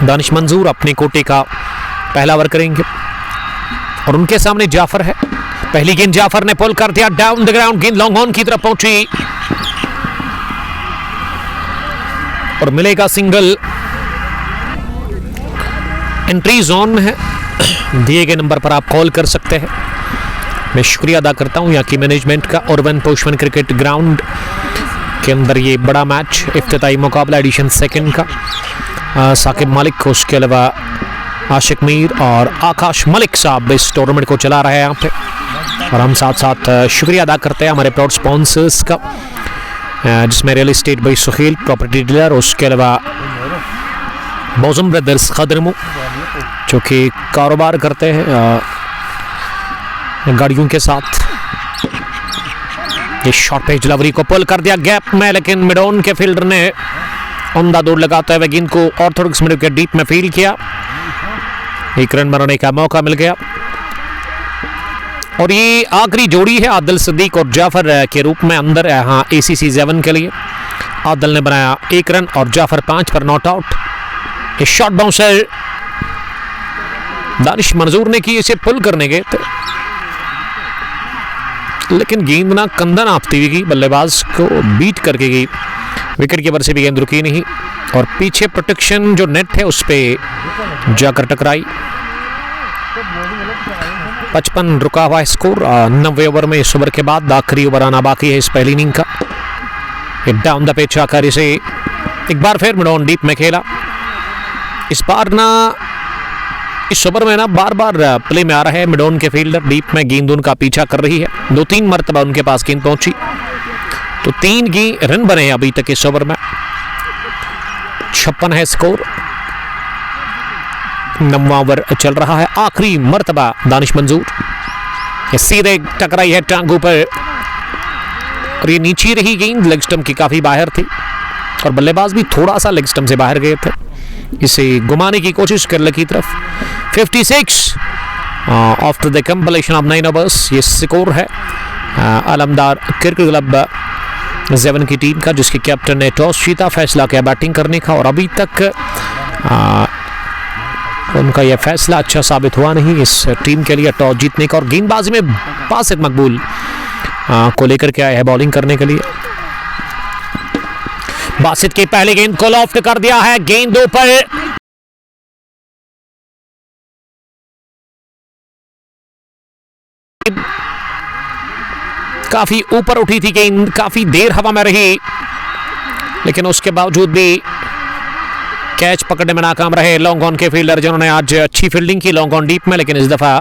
A: दानिश मंजूर अपने कोटे का पहला ओवर करेंगे और उनके सामने जाफर है। पहली गेंद जाफर ने पुल कर दिया डाउन द ग्राउंड। गेंद लॉन्ग ऑन की तरफ पहुंची और मिलेगा सिंगल। एंट्री जोन में है। दिए गए नंबर पर आप कॉल कर सकते हैं। मैं शुक्रिया अदा करता हूं यहाँ की मैनेजमेंट का। और वन पोशमन क्रिकेट ग्राउंड के अंदर ये बड़ा मैच इफ्तिताई मुकाबला एडिशन 2 का साकिब मालिक, उसके अलावा आशिक मीर और आकाश मलिक साहब इस टूर्नामेंट को चला रहे हैं यहाँ पे, और हम साथ साथ शुक्रिया अदा करते हैं हमारे प्राउड स्पॉन्सर्स का, जिसमें real estate by Suhail property dealer, उसके अलावा मौजम ब्रदर्स खदरमू जो कि कारोबार करते हैं गाड़ियों के साथ। ये शॉर्ट पेज डिलीवरी को पुल कर दिया गैप में, लेकिन मिडोन के फील्डर ने उम्दा दौड़ लगाते हुए गेंद को ऑर्थोडॉक्स मिड के डीप में फील्ड किया। एक रन बनाने का मौका मिल गया, और ये आखिरी जोड़ी है आदिल सिद्दीक और जाफर के रूप में अंदर यहाँ ACC 7 के लिए। आदिल ने बनाया 1 रन और जाफर 5 पर नॉट आउट। ये शॉर्ट बाउंसर दानिश मंजूर ने की इसे पुल करने गए थे, लेकिन गेंद ना कंधा नापती हुई गई, बल्लेबाज को बीट करके गई, विकेट कीपर से भी गेंद रुकी नहीं, और पीछे प्रोटेक्शन जो नेट है उस पर जाकर टकराई। 55 रुका हुआ स्कोर 90 ओवर में। इस ओवर के बाद आखिरी ओवर आना बाकी है इस पहली इनिंग का। डाउन द पिच आकर इसे एक बार फिर मिडोन डीप में खेला। इस बार ना इस ओवर में ना बार बार प्ले में आ रहा है मिडोन के फील्डर, डीप में गेंद उनका पीछा कर रही है, 2-3 मरतबा उनके पास गेंद पहुंची, तो 3 रन बने हैं अभी तक इस ओवर में। 56 है स्कोर, 9वां ओवर चल रहा है। आखिरी मरतबा दानिश मंजूर, ये सीधे टकराई है टांगों पर, और ये नीचे रही गेंद लेग स्टंप की काफी बाहर थी, और बल्लेबाज भी थोड़ा सा लेग स्टंप से बाहर गए थे, इसे घुमाने की कोशिश कर लगी तरफ। 56 after the completion of 9 overs ये स्कोर है आलमदार क्रिकेट क्लब 7 की टीम का, जिसके कैप्टन ने टॉस जीता, फैसला किया बैटिंग करने का, और अभी तक उनका यह फैसला अच्छा साबित हुआ नहीं इस टीम के लिए टॉस जीतने का, और गेंदबाजी में बासित मकबूल को लेकर के आए हैं बॉलिंग करने के लिए। बासित की पहली गेंद को लॉफ्ट कर दिया है, गेंदों पर काफी ऊपर उठी थी गेंद, काफी देर हवा में रही, लेकिन उसके बावजूद भी कैच पकड़ने में नाकाम रहे लॉन्ग ऑन के फील्डर, जिन्होंने आज अच्छी फील्डिंग की लॉन्ग ऑन डीप में, लेकिन इस दफा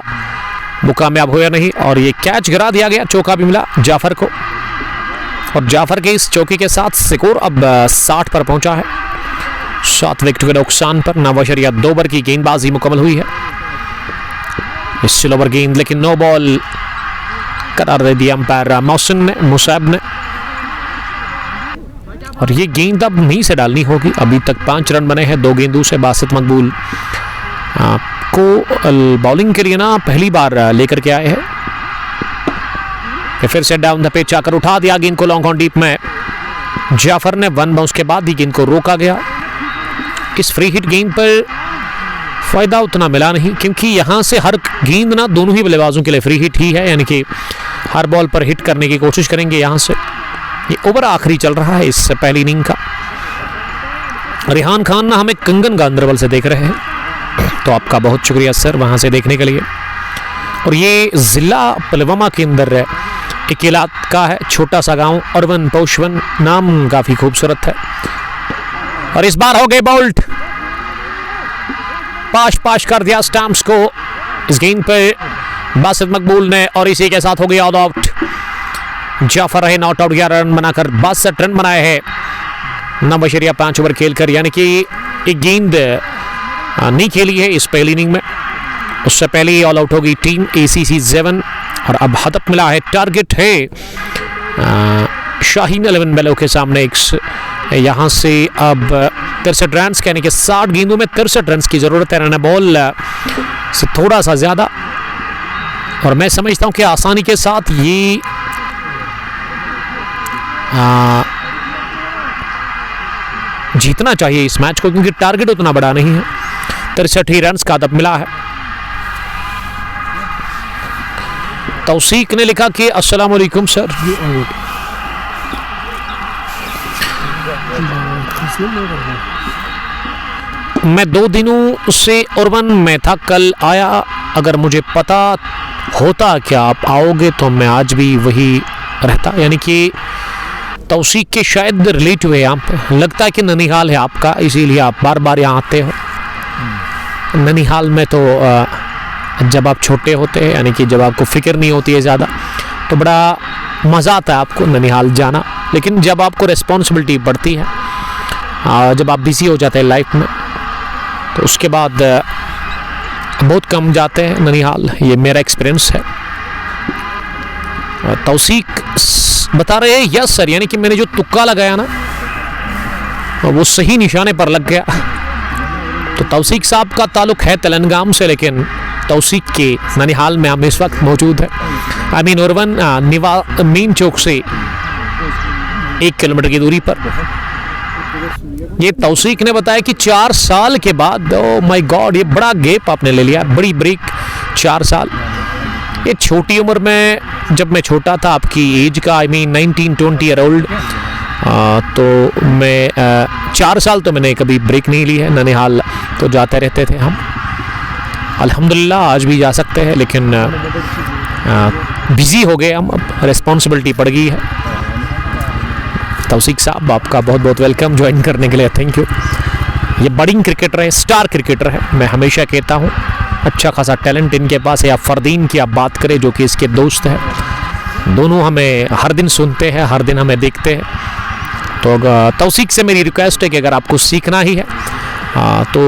A: वो कामयाब हुआ नहीं, और ये कैच गिरा दिया गया। चौका भी मिला जाफर को, और जाफर के इस चौके के साथ स्कोर अब 60 पर पहुंचा है। 7 विकेट के नुकसान पर 9.2 ओवर की गेंदबाजी मुकम्मल हुई है। इस स्लोवर गेंद लेकिन नो बॉल करार दे दिया अंपायर मोहसिन ने, मुसाब ने, और ये गेंद अब नहीं से डालनी होगी। अभी तक 5 रन बने हैं 2 गेंदों से। बासित मकबूल को बॉलिंग के लिए ना पहली बार लेकर के आए हैं। फिर से डाउन द पिच आकर उठा दिया गेंद को लॉन्ग ऑन डीप में। जाफर ने 1 बाउंस के बाद ही गेंद को रोका गया। इस फ्री हिट गेंद पर फायदा उतना मिला नहीं, क्योंकि यहां से हर गेंद ना दोनों ही बल्लेबाजों के लिए फ्री हिट ही है, यानी कि हर बॉल पर हिट करने की कोशिश करेंगे यहां से। ये ओवर आखिरी चल रहा है इस पहली इनिंग का। रिहान खान ना हमें कंगन गांधरबल से देख रहे हैं, तो आपका बहुत शुक्रिया सर वहां से देखने के लिए। और ये जिला पुलवामा के अंदर एक इलाका है, छोटा सा गांव, अरवन पौशवन, नाम काफी खूबसूरत है। और इस बार हो गए बोल्ट, पाश कर दिया स्टैम्प्स को इस गेंद पर बासित मकबूल ने, और इसी के साथ हो गया ऑल आउट। जाफर रहे नॉट आउट, 11 रन बनाकर 62 रन बनाए हैं 9.5 ओवर खेलकर, यानी कि एक गेंद नहीं खेली है इस पहली इनिंग में। उससे पहले ही ऑल आउट होगी टीम ACC 7, और अब हदफ मिला है, टारगेट है शाहीन 11 बैलों के सामने। यहां से अब 63 रन, यानी कि 60 गेंदों में 63 रन की जरूरत है, रन बॉल से थोड़ा सा ज्यादा, और मैं समझता हूं कि आसानी के साथ ये जीतना चाहिए इस मैच को, क्योंकि टारगेट उतना बड़ा नहीं है। 63 ही रन का हदफ मिला है। तौसीक ने लिखा कि अस्सलाम वालेकुम सर, मैं 2 दिनों से उर्वन में था, कल आया। अगर मुझे पता होता कि आप आओगे तो मैं आज भी वही रहता। यानी कि तौसीक के शायद रिलेटिव है यहाँ पे, लगता है कि ननिहाल है आपका, इसीलिए आप बार बार यहाँ आते हो। ननिहाल में तो जब आप छोटे होते हैं, यानी कि जब आपको फिक्र नहीं होती है ज़्यादा, तो बड़ा मज़ा आता है आपको ननिहाल जाना। लेकिन जब आपको रिस्पॉन्सिबिलिटी बढ़ती है, जब आप बिज़ी हो जाते हैं लाइफ में, तो उसके बाद बहुत कम जाते हैं ननिहाल। ये मेरा एक्सपीरियंस है। तौसीक बता रहे हैं यस सर, यानी कि मैंने जो तुक्का लगाया ना वो सही निशाने पर लग गया। तो तौसीक साहब का ताल्लुक है तेलंगाम से, लेकिन तौसीक के ननिहाल में हम इस वक्त मौजूद है। अमीन उर्वन मीन चौक से 1 किलोमीटर की दूरी पर। ये तौसीक ने बताया कि 4 साल के बाद, ओ माय गॉड, ये बड़ा गैप आपने ले लिया, बड़ी ब्रेक, 4 साल। ये छोटी उम्र में, जब मैं छोटा था आपकी एज का, आई मीन 19-20 ईयर ओल्ड, तो मैं 4 साल तो मैंने कभी ब्रेक नहीं ली है। ननिहाल तो जाते रहते थे हम, अल्हम्दुलिल्लाह आज भी जा सकते हैं, लेकिन बिज़ी हो गए हम, अब रिस्पॉन्सिबिलिटी पड़ गई है। तौसीक साहब आपका बहुत बहुत वेलकम ज्वाइन करने के लिए, थैंक यू। ये बडिंग क्रिकेटर है, स्टार क्रिकेटर है, मैं हमेशा कहता हूँ अच्छा खासा टैलेंट इनके पास है। या फरदीन की आप बात करें जो कि इसके दोस्त हैं, दोनों हमें हर दिन सुनते हैं, हर दिन हमें देखते हैं। तो तौसीक से मेरी रिक्वेस्ट है कि अगर आपको सीखना ही है तो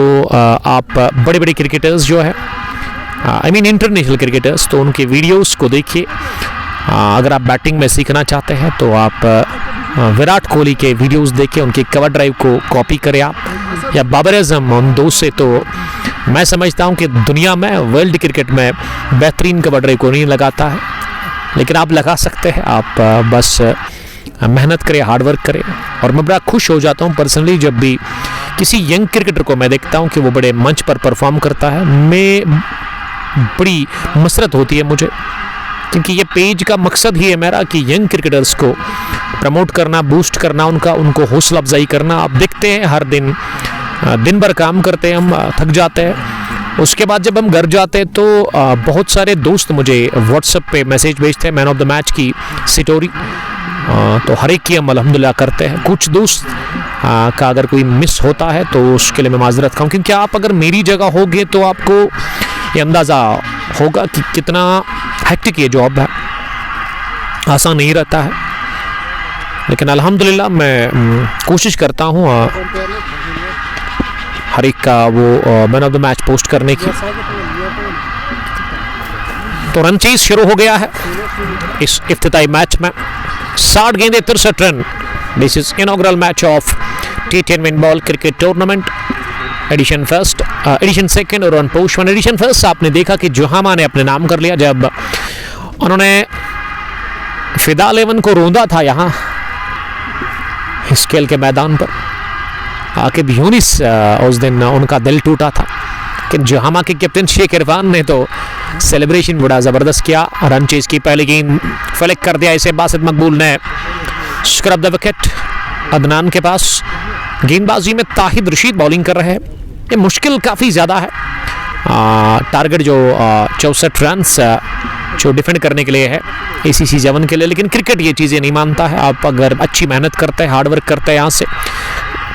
A: आप बड़े बड़े क्रिकेटर्स जो है, आई मीन इंटरनेशनल क्रिकेटर्स, तो उनके वीडियोस को देखिए। अगर आप बैटिंग में सीखना चाहते हैं तो आप विराट कोहली के वीडियोस देखिए, उनकी कवर ड्राइव को कॉपी करें आप, या बाबर आजम, उन दो से तो मैं समझता हूं कि दुनिया में, वर्ल्ड क्रिकेट में बेहतरीन कवर ड्राइव को नहीं लगाता है, लेकिन आप लगा सकते हैं। आप बस मेहनत करें, हार्डवर्क करें। और मैं बड़ा खुश हो जाता हूं पर्सनली जब भी किसी यंग क्रिकेटर को मैं देखता हूं कि वो बड़े मंच पर परफॉर्म करता है। मैं बड़ी मसरत होती है मुझे, क्योंकि ये पेज का मकसद ही है मेरा कि यंग क्रिकेटर्स को प्रमोट करना, बूस्ट करना, उनको हौसला अफजाई करना। आप देखते हैं हर दिन दिन भर काम करते हैं हम, थक जाते हैं। उसके बाद जब हम घर जाते हैं तो बहुत सारे दोस्त मुझे व्हाट्सएप पे मैसेज भेजते हैं मैन ऑफ द मैच की स्टोरी, तो हर एक की हम अल्हम्दुलिल्लाह करते हैं। कुछ दोस्त का अगर कोई मिस होता है तो उसके लिए मैं माजरत खाऊँ, क्योंकि आप अगर मेरी जगह होगे तो आपको ये अंदाज़ा होगा कि कितना हेक्टिक ये जॉब है, आसान नहीं रहता है। लेकिन अल्हम्दुलिल्लाह मैं कोशिश करता हूँ हर एक का वो man of the match post करने की। तो रन चेज शुरू हो गया है इस इफ्तिताई मैच में। 60 गेंदें 63 run. This is inaugural match of T10 win ball cricket tournament edition first, edition second और पोस्ट वन। एडिशन फर्स्ट आपने देखा कि जोहामा ने अपने नाम कर लिया जब उन्होंने फिदा 11 को रोंदा था यहाँ इस खेल के मैदान पर। आकिब यूनिस उस दिन उनका दिल टूटा था, लेकिन जोहामा के कैप्टन शेख इरफान ने तो सेलिब्रेशन बड़ा ज़बरदस्त किया। रन चेज की पहली गेंद फ्लिक कर दिया इसे, बासित मकबूल ने स्क्रब द विकेट अदनान के पास। गेंदबाजी में ताहिद रशीद बॉलिंग कर रहे हैं। ये मुश्किल काफ़ी ज़्यादा है। टारगेट जो 64 रन जो डिफेंड करने के लिए है ACC 7 के लिए, लेकिन क्रिकेट ये चीज़ें नहीं मानता है। आप अगर अच्छी मेहनत करते हैं, हार्डवर्क करते हैं यहाँ से,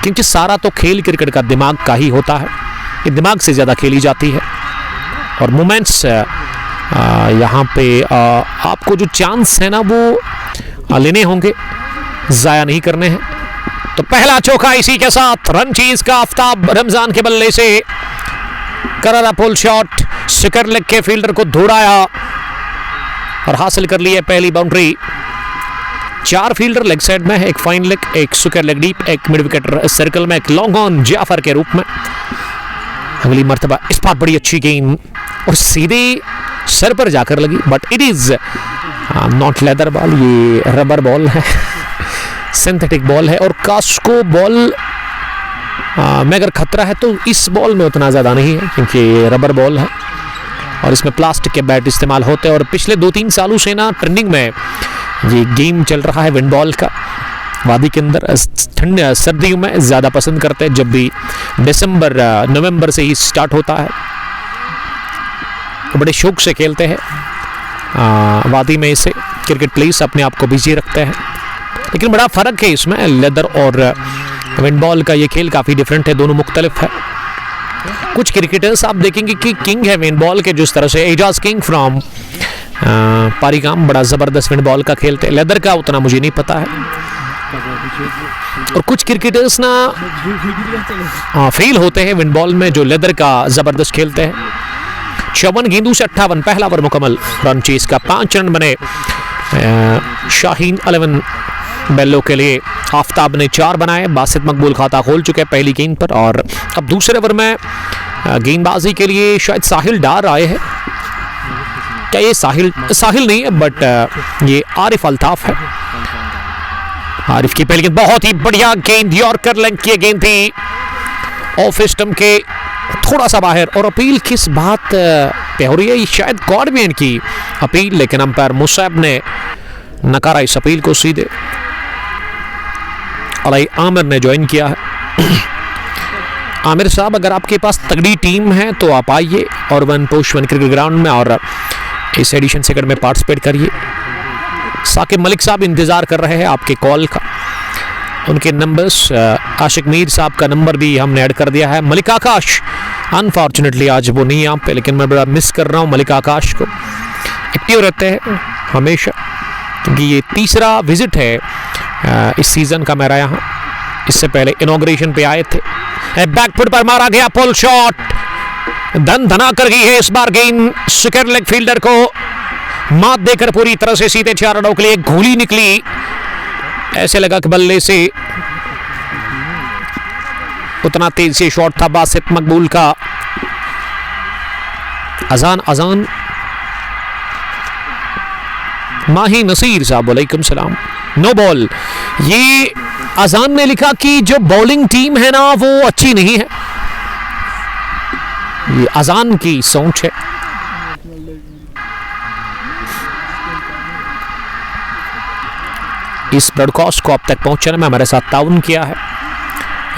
A: क्योंकि सारा तो खेल क्रिकेट का दिमाग का ही होता है, ये दिमाग से ज़्यादा खेली जाती है। और मोमेंट्स यहाँ पे आपको जो चांस है ना वो लेने होंगे, ज़ाया नहीं करने हैं। तो पहला चौका इसी के साथ रन चीज का आफ्ताब रमजान के बल्ले से करारा पुल शॉट, सिकर लेग के फील्डर को दौड़ाया और हासिल कर लिया पहली बाउंड्री। 4 फील्डर लेग साइड में है, एक फाइन लेग, एक सुकर लेग डीप, एक मिड विकेटर सर्कल में, एक लॉन्ग ऑन जाफर के रूप में। अगली मर्तबा इस बार बड़ी अच्छी गेंद और सीधे सर पर जाकर लगी, but it is not leather ball, ये रबर बॉल है, सिंथेटिक बॉल है। और कास्को बॉल में अगर खतरा है तो इस बॉल में उतना ज़्यादा नहीं है, क्योंकि ये रबर बॉल है और इसमें प्लास्टिक के बैट इस्तेमाल होते हैं। और पिछले 2-3 सालों से ना ट्रेंडिंग में ये गेम चल रहा है विंड बॉल का। वादी के अंदर ठंड सर्दियों में ज़्यादा पसंद करते हैं, जब भी दिसंबर नवंबर से ही स्टार्ट होता है तो बड़े शौक से खेलते हैं वादी में इसे। क्रिकेट प्लेयर्स अपने आप को बिजी रखते हैं, लेकिन बड़ा फ़र्क है इसमें। लेदर और विंड बॉल का ये खेल काफ़ी डिफरेंट है, दोनों मुख्तलिफ है। कुछ क्रिकेटर्स आप देखेंगे कि किंग है विन बॉल के, जिस तरह से एजाज किंग फ्रॉम पारीगाम बड़ा ज़बरदस्त विन बॉल का खेलते हैं। लेदर का उतना मुझे नहीं पता है। और कुछ क्रिकेटर्स ना फेल होते हैं विन बॉल में, जो लेदर का ज़बरदस्त खेलते हैं। 54 गेंदों से 58, पहला ओवर मुकम्मल। रन चेस का 5 रन बने शाहीन 11 बेल्लो के लिए। आफ्ताब ने 4 बनाए। बासित मकबूल खाता खोल चुके हैं पहली गेंद पर। और अब दूसरे ओवर में गेंदबाजी के लिए शायद साहिल डार आए हैं। क्या ये साहिल नहीं है, बट ये आरिफ अल्ताफ है। आरिफ की पहली गेंद बहुत ही बढ़िया गेंद, यॉर्कर लेंथ की गेंद थी, ऑफ स्टंप के थोड़ा सा बाहर। और अपील किस बात पे हो रही है? शायद गॉडमैन की अपील, लेकिन अंपायर मुसैब ने नकारा इस अपील को सीधे। अलाई आमिर ने ज्वाइन किया है। आमिर साहब, अगर आपके पास तगड़ी टीम है तो आप आइए और one post one cricket ground में और इस एडिशन सेकंड में पार्टिसिपेट करिए। साकिब मलिक साहब इंतज़ार कर रहे हैं आपके कॉल का। उनके नंबर्स, आशिक मीर साहब का नंबर भी हमने ऐड कर दिया है। मलिक आकाश, अनफॉर्चुनेटली आज वो नहीं यहाँ पे, लेकिन मैं बड़ा मिस कर रहा हूँ मलिक आकाश को। एक्टिव रहते हैं हमेशा, क्योंकि ये तीसरा विजिट है इस सीज़न का मेरा यहाँ। इससे पहले इनॉग्रेशन पे आए थे। बैकफुट पर मारा गया पुल शॉट, धन धना कर गई है इस बार गेंद। स्क्वायर लेग फील्डर को मात देकर पूरी तरह से सीधे 4 रनों के लिए गोली निकली। ऐसे लगा कि बल्ले से उतना तेज से शॉट था बासित मकबूल का। अजान माही नसीर साहब वालेकुम सलाम। No ball. ये अजान ने लिखा कि जो बॉलिंग टीम है ना वो अच्छी नहीं है। ये अजान की सोच है। इस ब्रॉडकास्ट को अब तक पहुंचाने में हमारे साथ ताउन किया है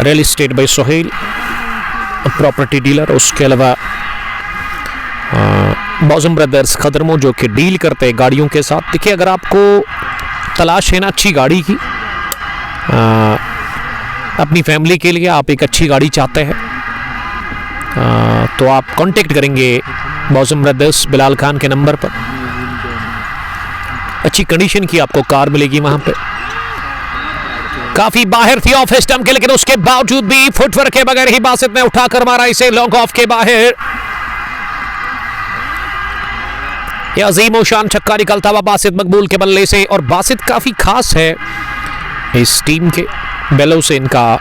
A: real estate by Sohail, property dealer. उसके अलावा बॉजम ब्रदर्स खदरमो, जो कि डील करते हैं गाड़ियों के साथ। देखिए, अगर आपको तलाश है ना अच्छी गाड़ी की, अपनी फैमिली के लिए आप एक अच्छी गाड़ी चाहते हैं, तो आप कांटेक्ट करेंगे बॉजम ब्रदर्स बिलाल खान के नंबर पर। अच्छी कंडीशन की आपको कार मिलेगी वहां पे। काफी बाहर थी ऑफ स्टंप के, लेकिन उसके बावजूद भी फुटवर्क के बगैर ही बासित ने उठाकर मारा इसे लॉन्ग ऑफ के बाहर। यह अजीम और शान छक्का निकलता हुआ बासित मकबूल के बल्ले से। और बासित काफी खास है इस टीम के। बेलो से इनका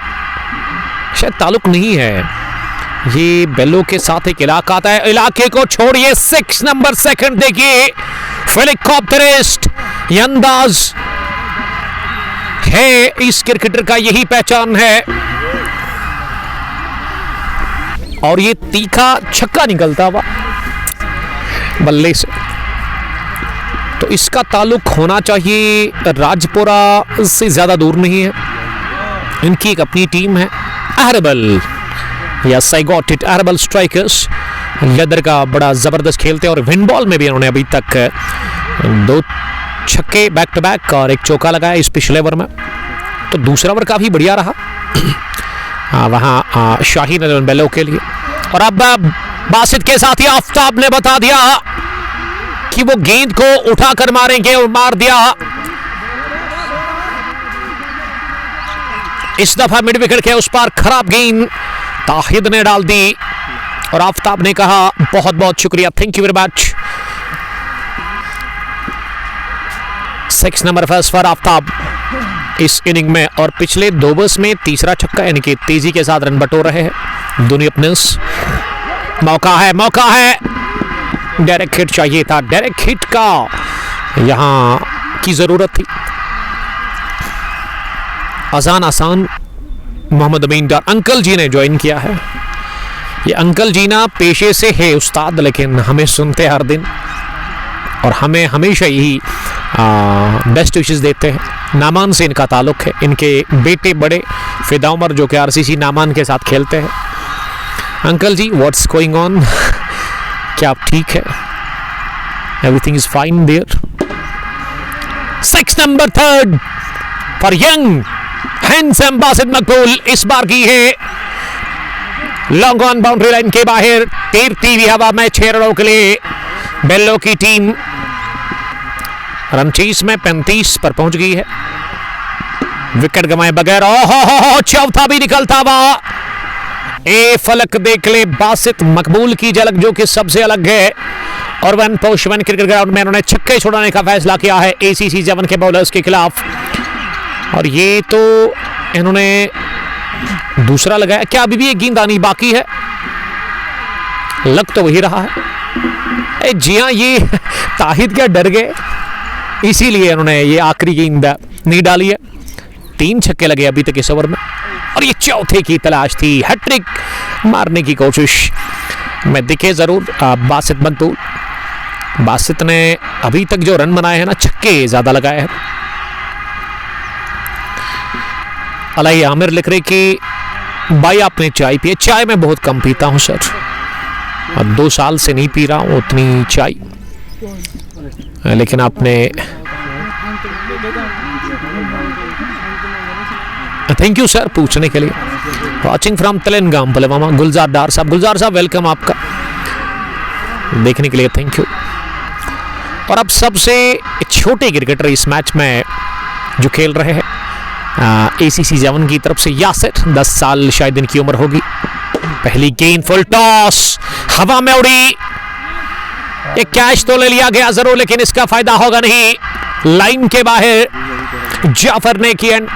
A: शायद ताल्लुक नहीं है, ये बेलो के साथ एक इलाका आता है। इलाके को छोड़िए 6 नंबर सेकंड देखिए, हेलीकॉप्टरिस्ट ये अंदाज है इस क्रिकेटर का, यही पहचान है। और ये तीखा छक्का निकलता हुआ बल्ले से, तो इसका ताल्लुक होना चाहिए राजपुरा से ज्यादा दूर नहीं है। इनकी एक अपनी टीम है Aharbal, yes I got it, Aharbal strikers. Leather का बड़ा जबरदस्त खेलते हैं और विन बॉल में भी इन्होंने अभी तक 2 छक्के बैक टू बैक और 1 चौका लगाया इस पिछले ओवर में। तो दूसरा ओवर काफी बढ़िया रहा वहां शाहीन बेलो के लिए। और अब बासित के साथ ही आफ्ताब ने बता दिया कि वो गेंद को उठाकर मारेंगे और मार दिया। इस दफा मिड विकेट के उस पार खराब गेंद ताहिद ने डाल दी और आफ्ताब ने कहा बहुत बहुत शुक्रिया, thank you very much. 6 number first for Aftab इस इनिंग में। और पिछले 2 ओवर्स में तीसरा छक्का, यानी कि तेजी के साथ रन बटोर रहे हैं दोनों अपनेस। मौका है, डायरेक्ट हिट चाहिए था, डायरेक्ट हिट का यहां की जरूरत थी। आसान मोहम्मद अमीन डार अंकल जी ने ज्वाइन किया है। ये अंकल जी ना पेशे से है उस्ताद, लेकिन हमें सुनते हर दिन और हमें हमेशा यही बेस्ट विशेस देते हैं। नामान से इनका ताल्लुक है, इनके बेटे बड़े फिदा उमर जो कि आरसीसी नामान के साथ खेलते हैं। अंकल जी व्हाट्स गोइंग ऑन, क्या आप ठीक है? Everything is fine there. 6 number third for young handsome Basit Maqbool. इस बार की है लॉन्ग ऑन बाउंड्री लाइन के बाहर तैरती हुई हवा में 6 रनों के लिए बेल्लो की टीम रन चेस में 35 पर पहुंच गई है। विकेट गंवाए बगैर ओहो चौथा भी निकलता हुआ। ए फलक देख ले, बासित मकबूल की झलक जो कि सबसे अलग है। और वन पोस्टमैन क्रिकेट ग्राउंड में उन्होंने छक्के छुड़ाने का फैसला किया है ACC 7 के बॉलर्स के खिलाफ। और ये तो इन्होंने दूसरा लगाया। क्या अभी भी एक गेंद आनी बाकी है? लग तो वही रहा है। जी हाँ, ये ताहिद क्या डर गए, इसीलिए इन्होंने ये आखिरी गेंद नहीं डाली है। 3 छक्के लगे अभी तक इस ओवर में और ये चौथे की तलाश थी। हैट्रिक मारने की कोशिश में दिखे जरूर बासित मकबूल। बासित ने अभी तक जो रन बनाए हैं ना, छक्के ज्यादा लगाए हैं। अलाई आमिर लिख रहे कि भाई आपने चाय पी? चाय मैं बहुत कम पीता हूं सर, और 2 साल से नहीं पी रहा हूं उतनी चाय, लेकिन आपने थैंक यू सर पूछने के लिए। वॉचिंग फ्रॉम तेलंगाना पलवामा गुलजार डार साहब। गुलजार साहब वेलकम आपका, देखने के लिए थैंक यू। और अब सबसे छोटे क्रिकेटर इस मैच में जो खेल रहे हैं ACC 7 की तरफ से यासिर, 10 साल शायद इनकी उम्र होगी। पहली गेंद फुल टॉस हवा में उड़ी, एक कैच तो ले लिया गया जरूर, लेकिन इसका फायदा होगा नहीं। लाइन के बाहर जाफर ने की एंड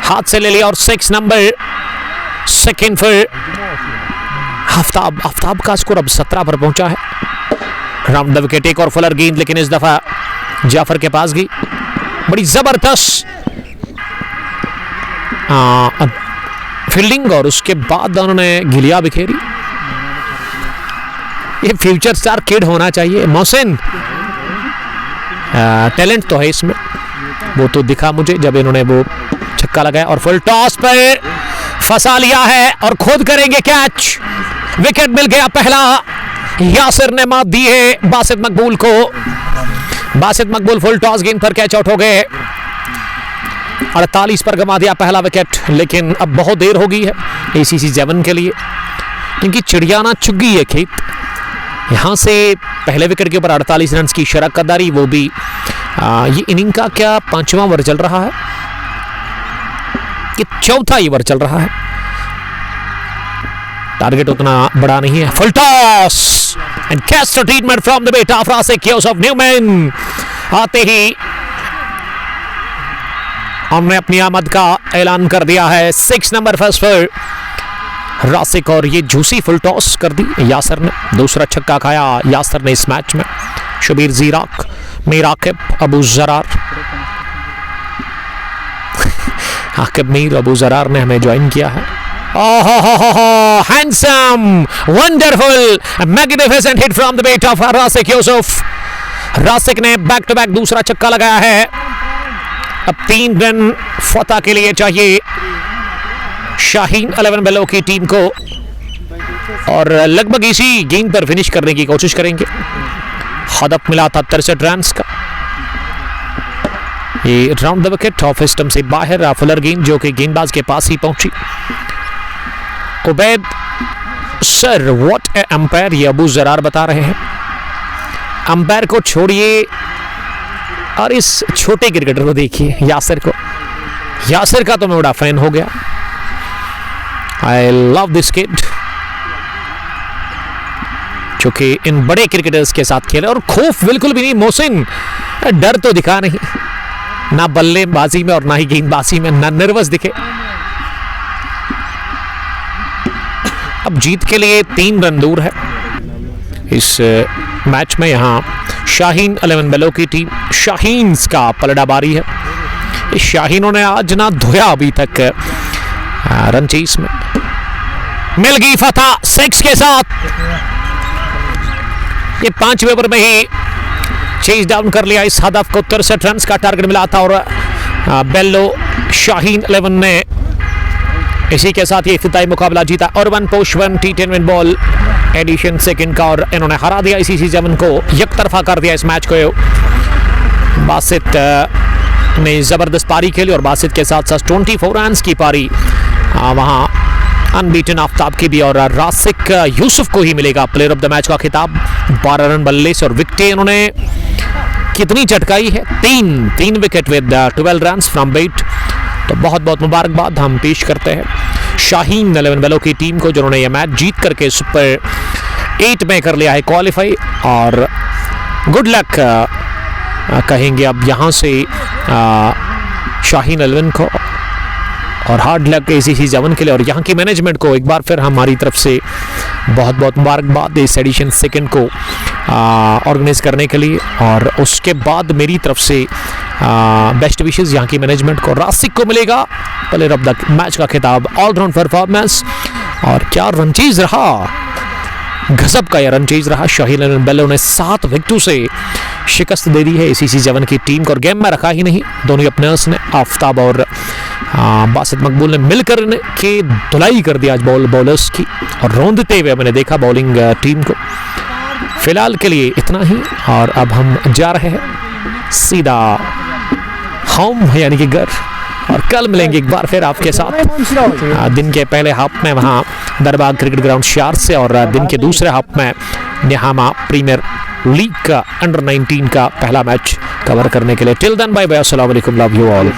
A: हाथ से ले लिया और 6 नंबर सेकंड पर आफ्ताब का स्कोर अब 17 पर पहुंचा है। राउंड द विकेट एक और फुलर गेंद, लेकिन इस दफा जाफर के पास गई। बड़ी जबरदस्त फील्डिंग और उसके बाद उन्होंने गिलिया बिखेरी। ये फ्यूचर स्टार किड होना चाहिए मोहसिन, टैलेंट तो है इसमें, वो तो दिखा मुझे जब इन्होंने वो छक्का लगाया और फुल टॉस पर फंसा लिया है और खुद करेंगे कैच। विकेट मिल गया पहला, यासिर ने मात दी है बासित मकबूल को। बासित मकबूल फुल टॉस गेंद पर कैच आउट हो गए। 48 पर गंवा दिया पहला विकेट, लेकिन अब बहुत देर हो गई है ACC 7 के लिए, क्योंकि चिड़ियाना चुग गई है खेत। यहां से पहले विकेट के ऊपर 48 रन की शराकतदारी, वो भी ये इनिंग का क्या 5वां ओवर चल रहा है कि 4था ओवर चल रहा है। टारगेट उतना बड़ा नहीं है। Full toss and catch treatment from the bat of Rasik Yusuf Newman. आते ही हमने अपनी आमद का ऐलान कर दिया है। 6 नंबर फर्स्ट पर रासिक और ये जूसी फुल टॉस कर दी यासिर ने। दूसरा छक्का खाया यासिर ने इस मैच में। शबीर ज़ीराक, मीर आकिब, अबू ज़रार, आकिब मीर अबू ज़रार ने हमें ज्वाइन किया है। Handsome, wonderful, magnificent hit from the bat of Rasik Yusuf. Rasik ने बैक टू बैक दूसरा छक्का लगाया है। अब 3 रन फतह के लिए चाहिए शाहीन 11 बेल्लो की टीम को, और लगभग इसी गेंद पर फिनिश करने की कोशिश करेंगे। हदफ मिला था 63 रन का। ये round the wicket off stump से बाहर फुलर गेंद जो कि गेंदबाज के पास ही पहुंची। Ubaid sir what A umpire, ये अबू ज़रार बता रहे हैं। अंपायर को छोड़िए और इस छोटे क्रिकेटर को देखिए, यासिर को। यासिर का तो मैं बड़ा फैन हो गया। आई लव दिस किड, क्योंकि इन बड़े क्रिकेटर्स के साथ खेले और खौफ बिल्कुल भी नहीं। मोहसिन डर तो दिखा नहीं, ना बल्लेबाजी में और ना ही गेंदबाजी में, ना नर्वस दिखे। अब जीत के लिए 3 रन दूर है इस मैच में। यहाँ शाहीन 11 बेल्लो की टीम, शाहीन्स का पलड़ाबारी है। इस शाहीनों ने आज ना धोया अभी तक रन चेस में। मिल गई फतह 6 के साथ। ये 5वें ओवर में ही चेज डाउन कर लिया इस हदफ को। 63 रन का टारगेट मिला था और बेल्लो शाहीन 11 ने इसी के साथ ये इफ्तिताई मुकाबला जीता। और 1 post 1 T10 win ball edition second का, और इन्होंने हरा दिया ACC 7 को, एक तरफा कर दिया इस मैच को। बासित ने जबरदस्त पारी खेली और बासित के साथ साथ 24 रन की पारी वहां अनबीटन आफ्ताब की भी, और रासिक यूसुफ को ही मिलेगा प्लेयर ऑफ द मैच का खिताब। 12 रन बल्ले से और विकेटें इन्होंने कितनी चटकाई है, तीन विकेट विद 12 रन फ्रॉम बेट। तो बहुत बहुत मुबारकबाद हम पेश करते हैं शाहीन 11 वालों की टीम को, जिन्होंने यह मैच जीत करके सुपर 8 में कर लिया है क्वालिफाई। और गुड लक कहेंगे अब यहाँ से शाहीन 11 को, और हार्ड लक ACC 7 के लिए, और यहाँ की मैनेजमेंट को एक बार फिर हमारी तरफ से बहुत बहुत मुबारकबाद इस एडिशन सेकंड को ऑर्गेनाइज करने के लिए। और उसके बाद मेरी तरफ से बेस्ट विशेस यहाँ की मैनेजमेंट को। रासिक को मिलेगा प्लेयर ऑफ द मैच का खिताब, ऑलराउंड परफॉर्मेंस, और क्या रन चेज रहा, गजब का यह रन चेज रहा। शाहीन 11 बेलो ने 7 विकेटों से शिकस्त दे दी है ACC 7 की टीम को, और गेम में रखा ही नहीं। दोनों ओपनर्स ने, आफ्ताब और बासित मकबूल ने मिलकर के धुलाई कर दिया आज बॉलर्स की, और रौंदते हुए मैंने देखा बॉलिंग टीम को। फिलहाल के लिए इतना ही, और अब हम जा रहे हैं सीधा होम यानी कि घर, और कल मिलेंगे एक बार फिर आपके साथ दिन के पहले हाफ में वहाँ दरबाग क्रिकेट ग्राउंड शार से, और दिन के दूसरे हाफ में निहामा प्रीमियर लीग का अंडर 19 का पहला मैच कवर करने के लिए। टिल देन बाय बाय, अस्सलाम वालेकुम, लव यू ऑल।